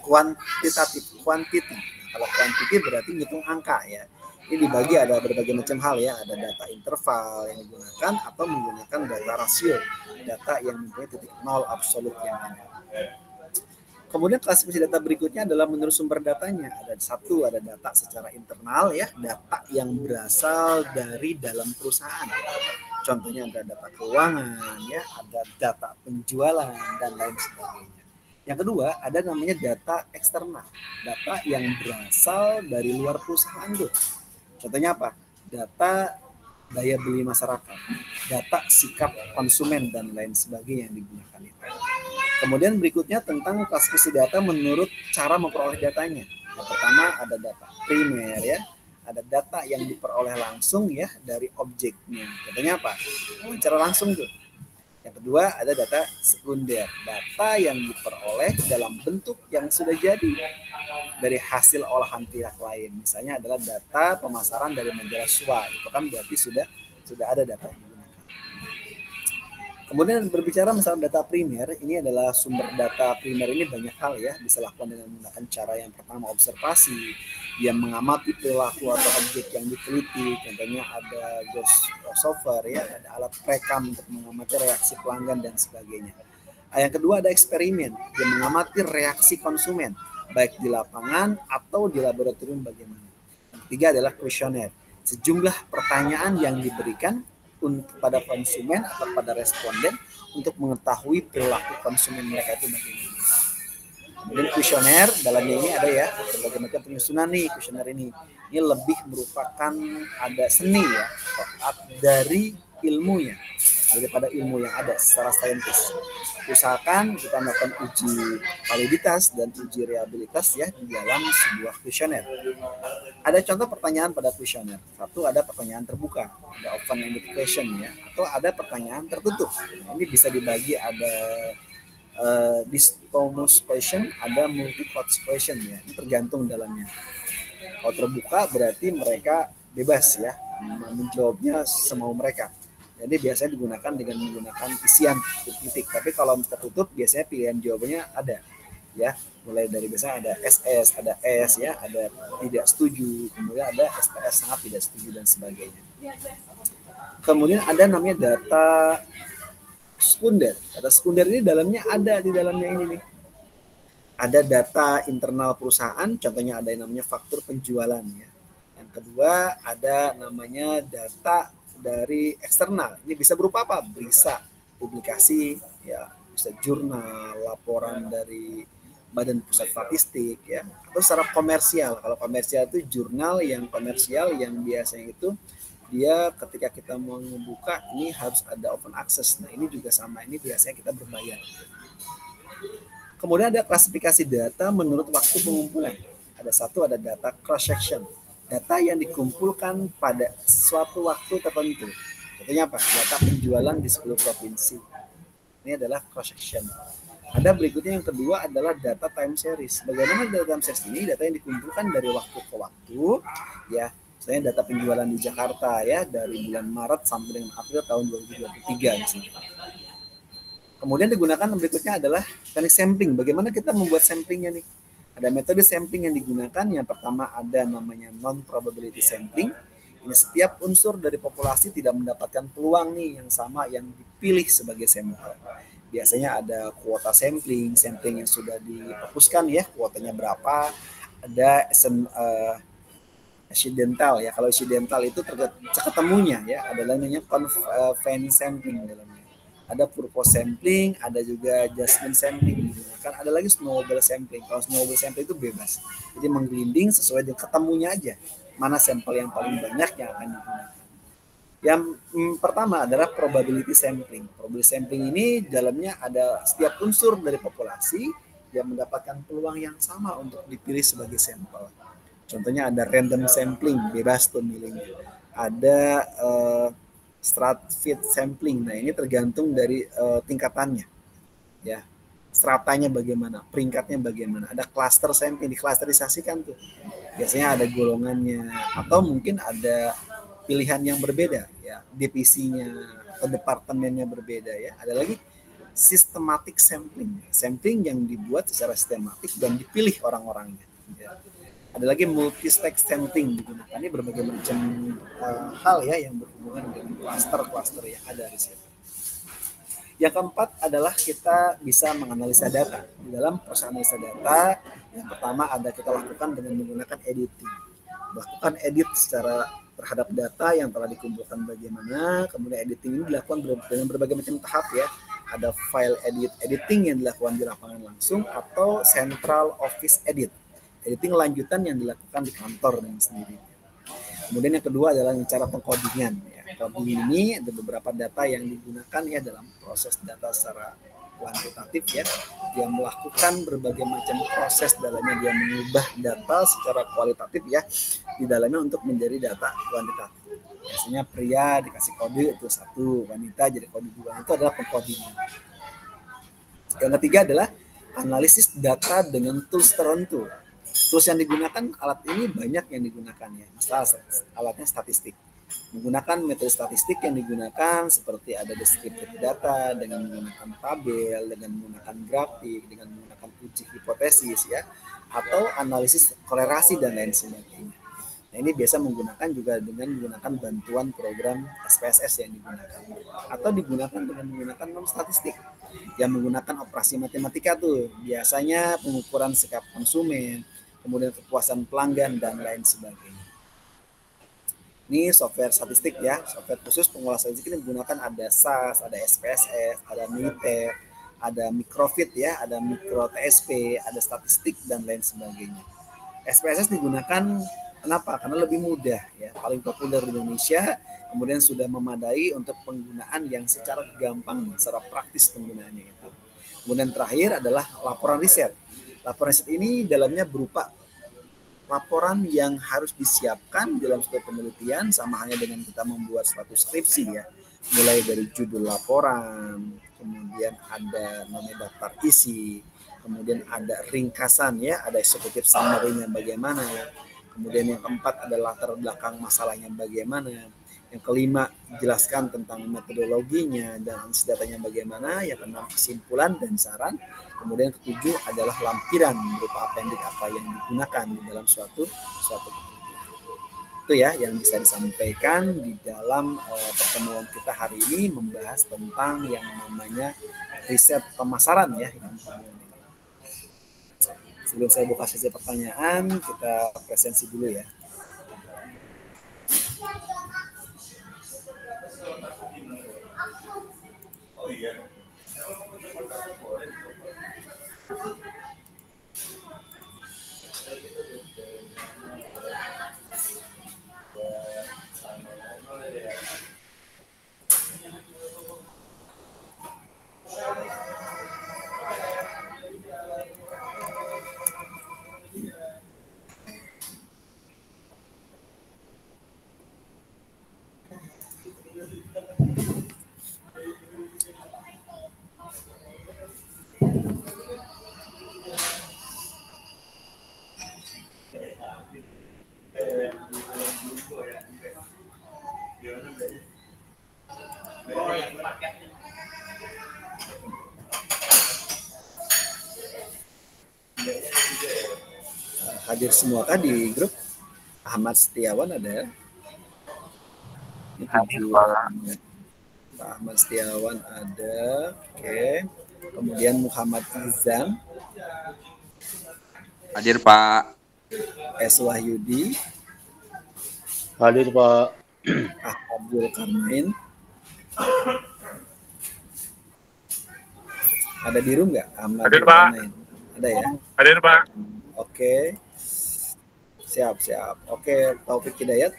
kuantitatif, quantity. Kalau quantity berarti ngitung angka ya. Ini dibagi ada berbagai macam hal ya, ada data interval yang digunakan atau menggunakan data rasio, data yang mempunyai titik nol absolut yang ada. Kemudian klasifikasi data berikutnya adalah menurut sumber datanya. Ada satu, ada data secara internal ya, data yang berasal dari dalam perusahaan. Contohnya ada data keuangan ya, ada data penjualan dan lain sebagainya. Yang kedua, ada namanya data eksternal, data yang berasal dari luar perusahaan tuh. Contohnya apa? Data daya beli masyarakat, data sikap konsumen dan lain sebagainya yang digunakan itu. Kemudian berikutnya tentang klasifikasi data menurut cara memperoleh datanya. Yang pertama ada data primer ya, ada data yang diperoleh langsung ya dari objeknya. Contohnya apa? Secara langsung tuh. Yang kedua ada data sekunder, data yang diperoleh dalam bentuk yang sudah jadi dari hasil olahan pihak lain. Misalnya adalah data pemasaran dari majalah SWA, itu kan berarti sudah ada data yang digunakan. Kemudian berbicara masalah data primer, ini adalah sumber data primer ini banyak hal ya, bisa lakukan dengan menggunakan cara yang pertama observasi, yang mengamati perilaku atau objek yang diteliti. Contohnya ada ghost observer ya, ada alat perekam untuk mengamati reaksi pelanggan dan sebagainya. Yang kedua ada eksperimen yang mengamati reaksi konsumen baik di lapangan atau di laboratorium bagaimana. Yang ketiga adalah kuesioner, sejumlah pertanyaan yang diberikan kepada konsumen atau pada responden untuk mengetahui perilaku konsumen mereka itu bagaimana. Kemudian kuesioner dalamnya ini ada ya berbagai macam penyusunan nih kuesioner ini. Ini lebih merupakan ada seni ya dari ilmunya daripada ilmu yang ada secara saintis. Usahakan kita melakukan uji validitas dan uji reliabilitas ya di dalam sebuah kuesioner. Ada contoh pertanyaan pada kuesioner. Satu ada pertanyaan terbuka, ada open-ended question ya, atau ada pertanyaan tertutup. Nah, ini bisa dibagi ada dystomous question, ada multi-choice question ya. Ini tergantung dalamnya. Kalau terbuka berarti mereka bebas ya menjawabnya semau mereka. Jadi biasanya digunakan dengan menggunakan isian titik. Tapi kalau tertutup biasanya pilihan jawabannya ada. ya, mulai dari biasanya ada SS, ada S ya, ada tidak setuju, kemudian ada STS sangat tidak setuju dan sebagainya. Kemudian ada namanya data sekunder. Data sekunder ini dalamnya ada di dalamnya ini nih. Ada data internal perusahaan, contohnya ada yang namanya faktur penjualan ya. Yang kedua ada namanya data dari eksternal. Ini bisa berupa apa? Bisa publikasi ya, bisa jurnal, laporan dari Badan Pusat Statistik ya, atau secara komersial. Kalau komersial itu jurnal yang komersial yang biasanya itu dia ketika kita mau membuka ini harus ada open access. Nah ini juga sama, ini biasanya kita berbayar. Kemudian ada klasifikasi data menurut waktu pengumpulan. Ada satu, ada data cross section, data yang dikumpulkan pada suatu waktu tertentu. Contohnya apa? Data penjualan di 10 provinsi. Ini adalah cross section. Ada berikutnya yang kedua adalah data time series. Bagaimana data time series ini? Data yang dikumpulkan dari waktu ke waktu, ya. Misalnya data penjualan di Jakarta ya dari bulan Maret sampai dengan April tahun 2023 misalnya. Kemudian digunakan berikutnya adalah teknik sampling. Bagaimana kita membuat samplingnya nih? Ada metode sampling yang digunakan. Yang pertama ada namanya non-probability sampling. Ini setiap unsur dari populasi tidak mendapatkan peluang nih yang sama yang dipilih sebagai sampel. Biasanya ada kuota sampling, sampling yang sudah dihapuskan ya, kuotanya berapa. Ada accidental ya. Kalau accidental itu ketemunya ya, ada namanya convenience sampling dalamnya. Ada purpose sampling, ada juga adjustment sampling digunakan, ada lagi snowball sampling. Kalau snowball sampling itu bebas, jadi menggelinding sesuai dengan ketemunya aja mana sampel yang paling banyak yang akan digunakan. Yang pertama adalah probability sampling. Probability sampling ini dalamnya ada setiap unsur dari populasi yang mendapatkan peluang yang sama untuk dipilih sebagai sampel. Contohnya ada random sampling, bebas tuh milihnya. Ada Stratified sampling. Nah, ini tergantung dari tingkatannya. Ya. Stratanya bagaimana, peringkatnya bagaimana. Ada cluster sampling, diklasterisasikan tuh. Biasanya ada golongannya atau mungkin ada pilihan yang berbeda ya, divisinya atau departemennya berbeda ya. Ada lagi systematic sampling. Sampling yang dibuat secara sistematik dan dipilih orang-orangnya. Ya. Ada lagi multi-stage sampling digunakan. Ini berbagai macam hal ya yang berhubungan dengan cluster-cluster yang ada di situ. Yang keempat adalah kita bisa menganalisa data. Di dalam proses analisa data, yang pertama ada kita lakukan dengan menggunakan editing. Melakukan edit secara terhadap data yang telah dikumpulkan bagaimana, kemudian editing ini dilakukan dengan berbagai macam tahap ya. Ada file editing yang dilakukan di lapangan langsung atau central office edit. Editing lanjutan yang dilakukan di kantor dengan sendiri. Kemudian yang kedua adalah cara pengkodingan. Ya. Coding ini ada beberapa data yang digunakan ya dalam proses data secara kuantitatif ya. Dia melakukan berbagai macam proses dalamnya, dia mengubah data secara kualitatif ya di dalamnya untuk menjadi data kuantitatif. Biasanya pria dikasih kode itu 1, wanita jadi kode 2. Itu adalah pengkodingan. Yang ketiga adalah analisis data dengan tools tertentu. Tools yang digunakan, alat ini banyak yang digunakan ya. Misalnya alatnya statistik. Menggunakan metode statistik yang digunakan seperti ada descriptive data dengan menggunakan tabel, dengan menggunakan grafik, dengan menggunakan uji hipotesis ya, atau analisis kolerasi dan lain sebagainya. Nah, ini biasa menggunakan juga dengan menggunakan bantuan program SPSS yang digunakan atau digunakan dengan menggunakan non statistik yang menggunakan operasi matematika tuh, biasanya pengukuran sikap konsumen, kemudian kepuasan pelanggan dan lain sebagainya. Ini software statistik ya, software khusus pengolah statistik ini menggunakan ada SAS, ada SPSS, ada Militer, ada Microfit ya, ada Micro TSP, ada statistik dan lain sebagainya. SPSS digunakan kenapa? Karena lebih mudah ya, paling populer di Indonesia, kemudian sudah memadai untuk penggunaan yang secara gampang, secara praktis penggunaannya itu. Kemudian terakhir adalah laporan riset. Laporan riset ini dalamnya berupa laporan yang harus disiapkan dalam suatu penelitian sama halnya dengan kita membuat suatu skripsi ya. Mulai dari judul laporan, kemudian ada namanya daftar isi, kemudian ada ringkasan ya, ada executive summary-nya bagaimana ya. Kemudian yang keempat ada latar belakang masalahnya bagaimana. Yang kelima, jelaskan tentang metodologinya dan datanya bagaimana, yang keenam kesimpulan dan saran. Kemudian ketujuh adalah lampiran berupa appendix apa yang digunakan di dalam suatu itu ya yang bisa disampaikan di dalam pertemuan kita hari ini, membahas tentang yang namanya riset pemasaran ya. Sebelum saya buka sesi pertanyaan, kita presensi dulu ya. Oh iya. Hadir semua kan di grup? Ahmad Setiawan ada? Hadir Pak. Pak Ahmad Setiawan ada. Oke. Kemudian Muhammad Izan. Hadir Pak. S. Wahyudi. Hadir Pak. Abdul Karmain. Ada di room nggak? Hadir Pak. Ada ya? Hadir Pak. Oke. Siap. Oke, Taufik Hidayat.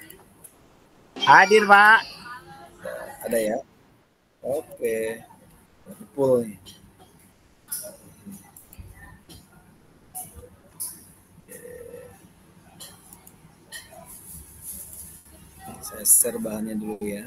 Hadir Pak. Ada ya? Oke. Full nih. Saya share bahannya dulu ya.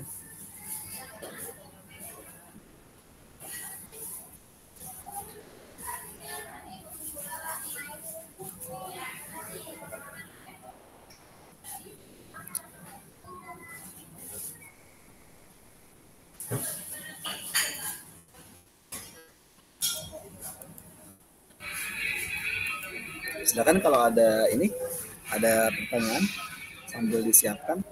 Silakan kalau ada pertanyaan sambil disiapkan.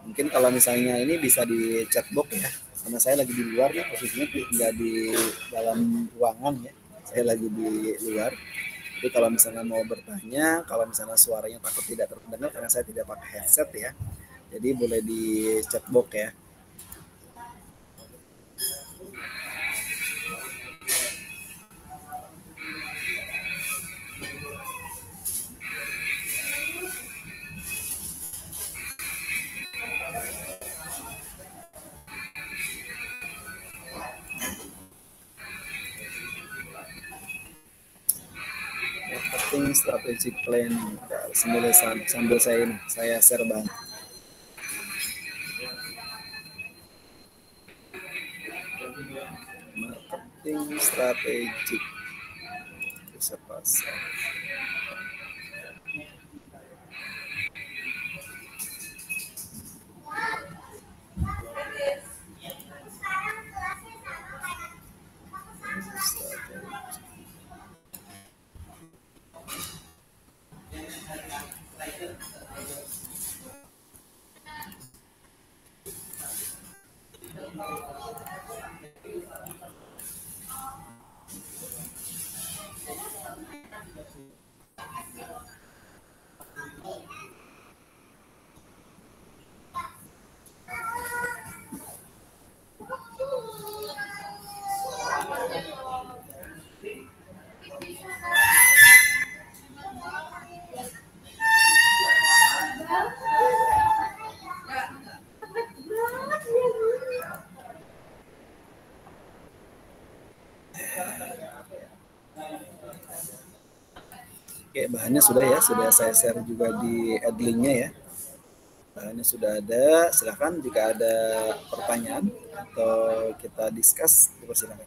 Mungkin kalau misalnya ini bisa di chat box ya, karena saya lagi di luar ya, posisinya nggak di dalam ruangan ya, saya lagi di luar. Jadi kalau misalnya mau bertanya, kalau misalnya suaranya takut tidak terdengar karena saya tidak pakai headset ya, jadi boleh di chat box ya. Marketing strategic plan sambil saya share bahan. Marketing strategic riset pasar. Oke, bahannya sudah saya share juga di adlinknya ya. Bahannya sudah ada, silakan jika ada pertanyaan atau kita discuss, silakan.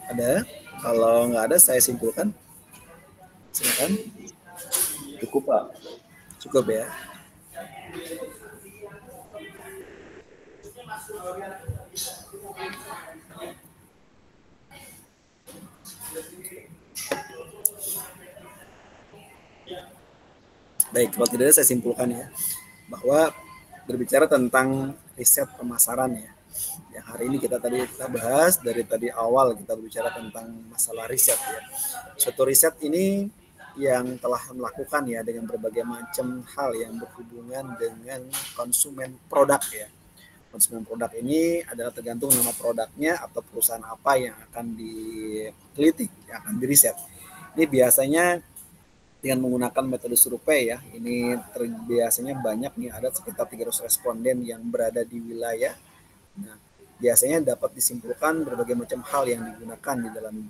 Ada? Kalau nggak ada, saya simpulkan. Silakan. Cukup, Pak. Cukup ya. Baik, kalau tidak ada saya simpulkan ya, bahwa berbicara tentang riset pemasaran ya. Yang hari ini kita bahas dari tadi awal kita berbicara tentang masalah riset ya. Suatu riset ini yang telah melakukan ya dengan berbagai macam hal yang berhubungan dengan konsumen produk ya. Konsumen produk ini adalah tergantung nama produknya atau perusahaan apa yang akan diteliti, yang akan diriset. Ini biasanya dengan menggunakan metode survei ya. Ini biasanya banyak nih, ada sekitar 300 responden yang berada di wilayah. Nah, biasanya dapat disimpulkan berbagai macam hal yang digunakan di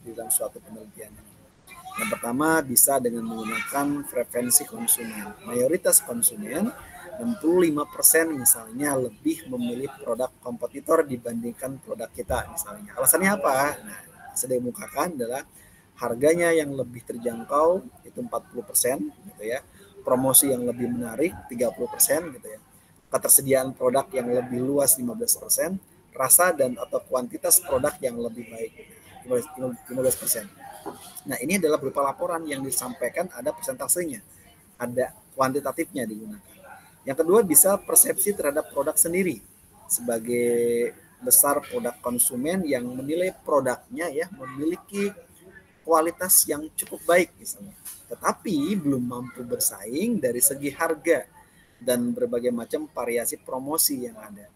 dalam suatu penelitian. Yang pertama bisa dengan menggunakan preferensi konsumen. Mayoritas konsumen 65% misalnya lebih memilih produk kompetitor dibandingkan produk kita misalnya. Alasannya apa? Nah, sudah dimukakan adalah harganya yang lebih terjangkau itu 40% gitu ya. Promosi yang lebih menarik 30% gitu ya. Ketersediaan produk yang lebih luas 15%, rasa dan atau kuantitas produk yang lebih baik 15%. Nah, ini adalah berupa laporan yang disampaikan, ada persentasenya, ada kuantitatifnya digunakan. Yang kedua bisa persepsi terhadap produk sendiri sebagai besar produk konsumen yang menilai produknya ya memiliki kualitas yang cukup baik misalnya, tetapi belum mampu bersaing dari segi harga dan berbagai macam variasi promosi yang ada.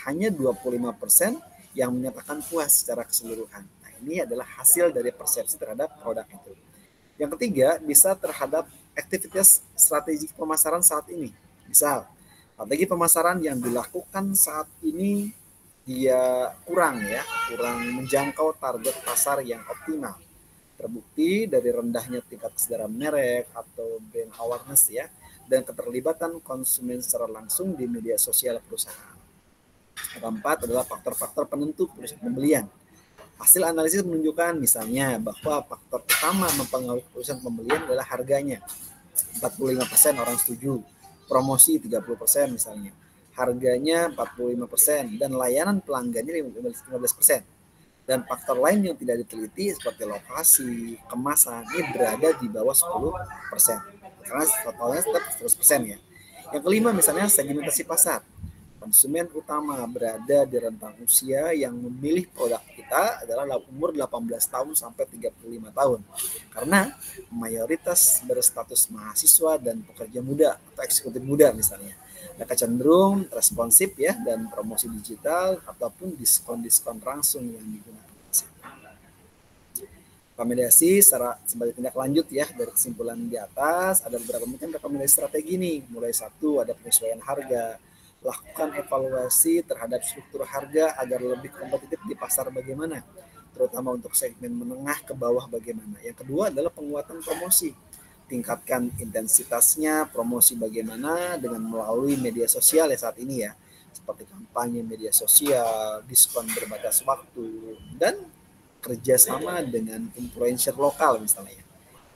Hanya 25% yang menyatakan puas secara keseluruhan. Nah, ini adalah hasil dari persepsi terhadap produk itu. Yang ketiga, bisa terhadap aktivitas strategi pemasaran saat ini. Misal, strategi pemasaran yang dilakukan saat ini dia kurang menjangkau target pasar yang optimal. Terbukti dari rendahnya tingkat kesadaran merek atau brand awareness ya, dan keterlibatan konsumen secara langsung di media sosial perusahaan. Keempat adalah faktor-faktor penentu keputusan pembelian. Hasil analisis menunjukkan misalnya bahwa faktor utama mempengaruhi keputusan pembelian adalah harganya. 45% orang setuju. Promosi 30% misalnya. Harganya 45% dan layanan pelanggannya 15%. Dan faktor lain yang tidak diteliti seperti lokasi, kemasan ini berada di bawah 10%. Karena totalnya tetap 100% ya. Yang kelima misalnya segmentasi pasar. Konsumen utama berada di rentang usia yang memilih produk kita adalah umur 18 tahun sampai 35 tahun. Karena mayoritas berstatus mahasiswa dan pekerja muda atau eksekutif muda misalnya. Mereka cenderung responsif ya dan promosi digital ataupun diskon-diskon langsung yang digunakan. Rekomendasi sebagai tindak lanjut ya dari kesimpulan di atas, ada beberapa macam rekomendasi strategi nih. Mulai satu ada penyesuaian harga, lakukan evaluasi terhadap struktur harga agar lebih kompetitif di pasar bagaimana, terutama untuk segmen menengah ke bawah bagaimana. Yang kedua adalah penguatan promosi, tingkatkan intensitasnya promosi bagaimana dengan melalui media sosial ya saat ini ya, seperti kampanye media sosial, diskon berbatas waktu, dan bekerja sama dengan influencer lokal misalnya.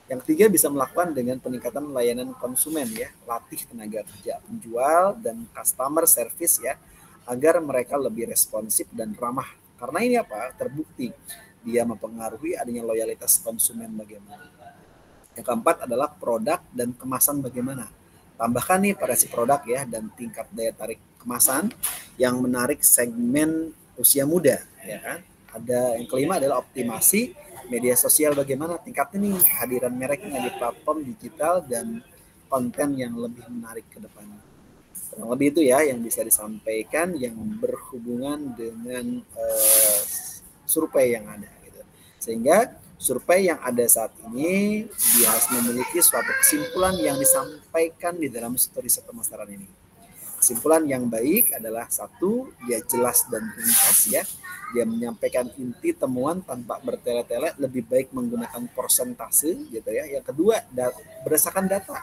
Yang ketiga bisa melakukan dengan peningkatan layanan konsumen ya, latih tenaga kerja penjual dan customer service ya, agar mereka lebih responsif dan ramah. Karena ini apa? Terbukti dia mempengaruhi adanya loyalitas konsumen bagaimana. Yang keempat adalah produk dan kemasan bagaimana. Tambahkan nih variasi produk ya dan tingkat daya tarik kemasan yang menarik segmen usia muda ya kan. Ada yang kelima adalah optimasi media sosial bagaimana tingkatnya nih hadiran mereknya di platform digital dan konten yang lebih menarik ke depannya. Kurang lebih itu ya yang bisa disampaikan yang berhubungan dengan survei yang ada gitu. Sehingga survei yang ada saat ini dia harus memiliki suatu kesimpulan yang disampaikan di dalam studi riset pemasaran ini. Kesimpulan yang baik adalah satu, dia jelas dan ringkas ya. Dia menyampaikan inti temuan tanpa bertele-tele, lebih baik menggunakan persentase gitu ya. Yang kedua, berdasarkan data.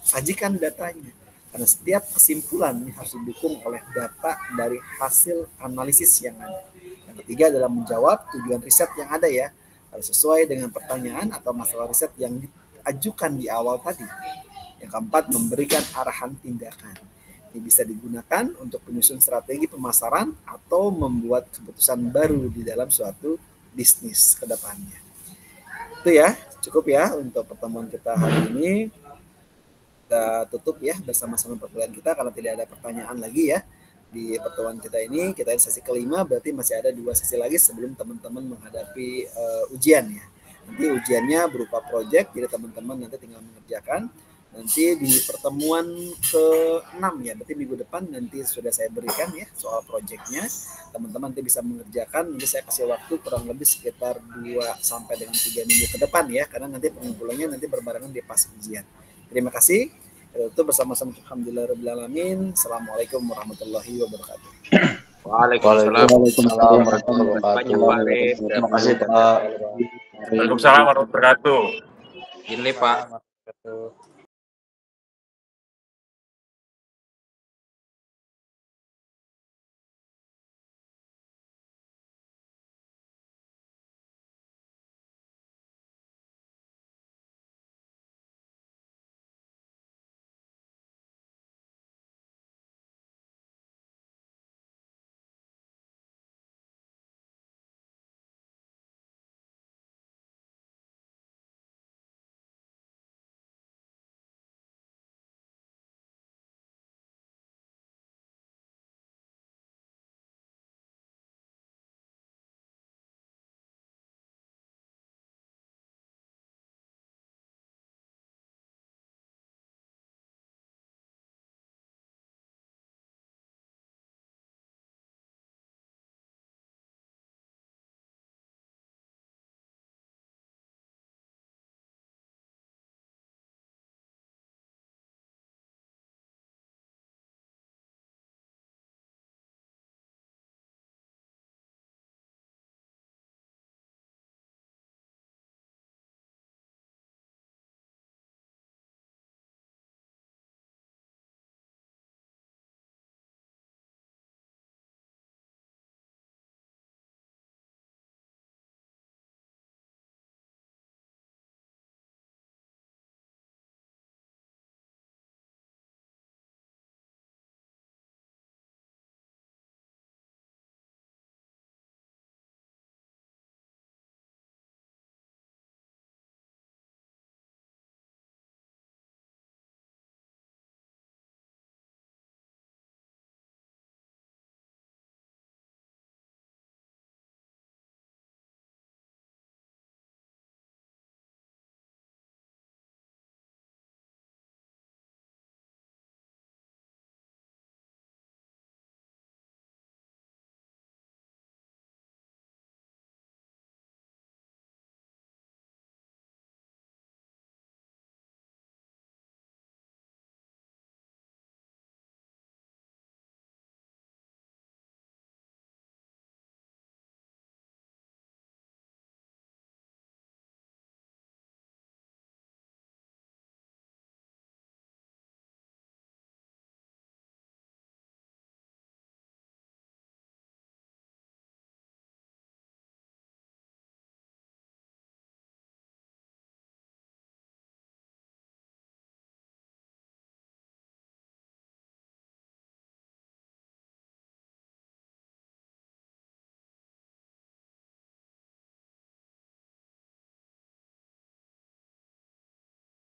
Sajikan datanya. Karena setiap kesimpulan harus didukung oleh data dari hasil analisis yang ada. Yang ketiga adalah menjawab tujuan riset yang ada ya. Harus sesuai dengan pertanyaan atau masalah riset yang diajukan di awal tadi. Yang keempat, memberikan arahan tindakan. Ini bisa digunakan untuk penyusun strategi pemasaran atau membuat keputusan baru di dalam suatu bisnis ke depannya. Itu ya, cukup ya untuk pertemuan kita hari ini. Kita tutup ya bersama-sama perkuliahan kita karena tidak ada pertanyaan lagi ya di pertemuan kita ini. Kita sesi kelima, berarti masih ada 2 sesi lagi sebelum teman-teman menghadapi ujian ya. Nanti ujiannya berupa proyek, jadi teman-teman nanti tinggal mengerjakan. Nanti di pertemuan ke-6 ya, berarti minggu depan nanti sudah saya berikan ya soal proyeknya. Teman-teman nanti bisa mengerjakan, nanti saya kasih waktu kurang lebih sekitar 2 sampai dengan 3 minggu ke depan ya, karena nanti pengumpulannya nanti berbarengan di pas ujian. Terima kasih. Itu bersama-sama alhamdulillahirabbil alamin. Assalamualaikum warahmatullahi wabarakatuh. Waalaikumsalam warahmatullahi wabarakatuh. Terima kasih Pak. Waalaikumsalam warahmatullahi wabarakatuh. Ini Pak.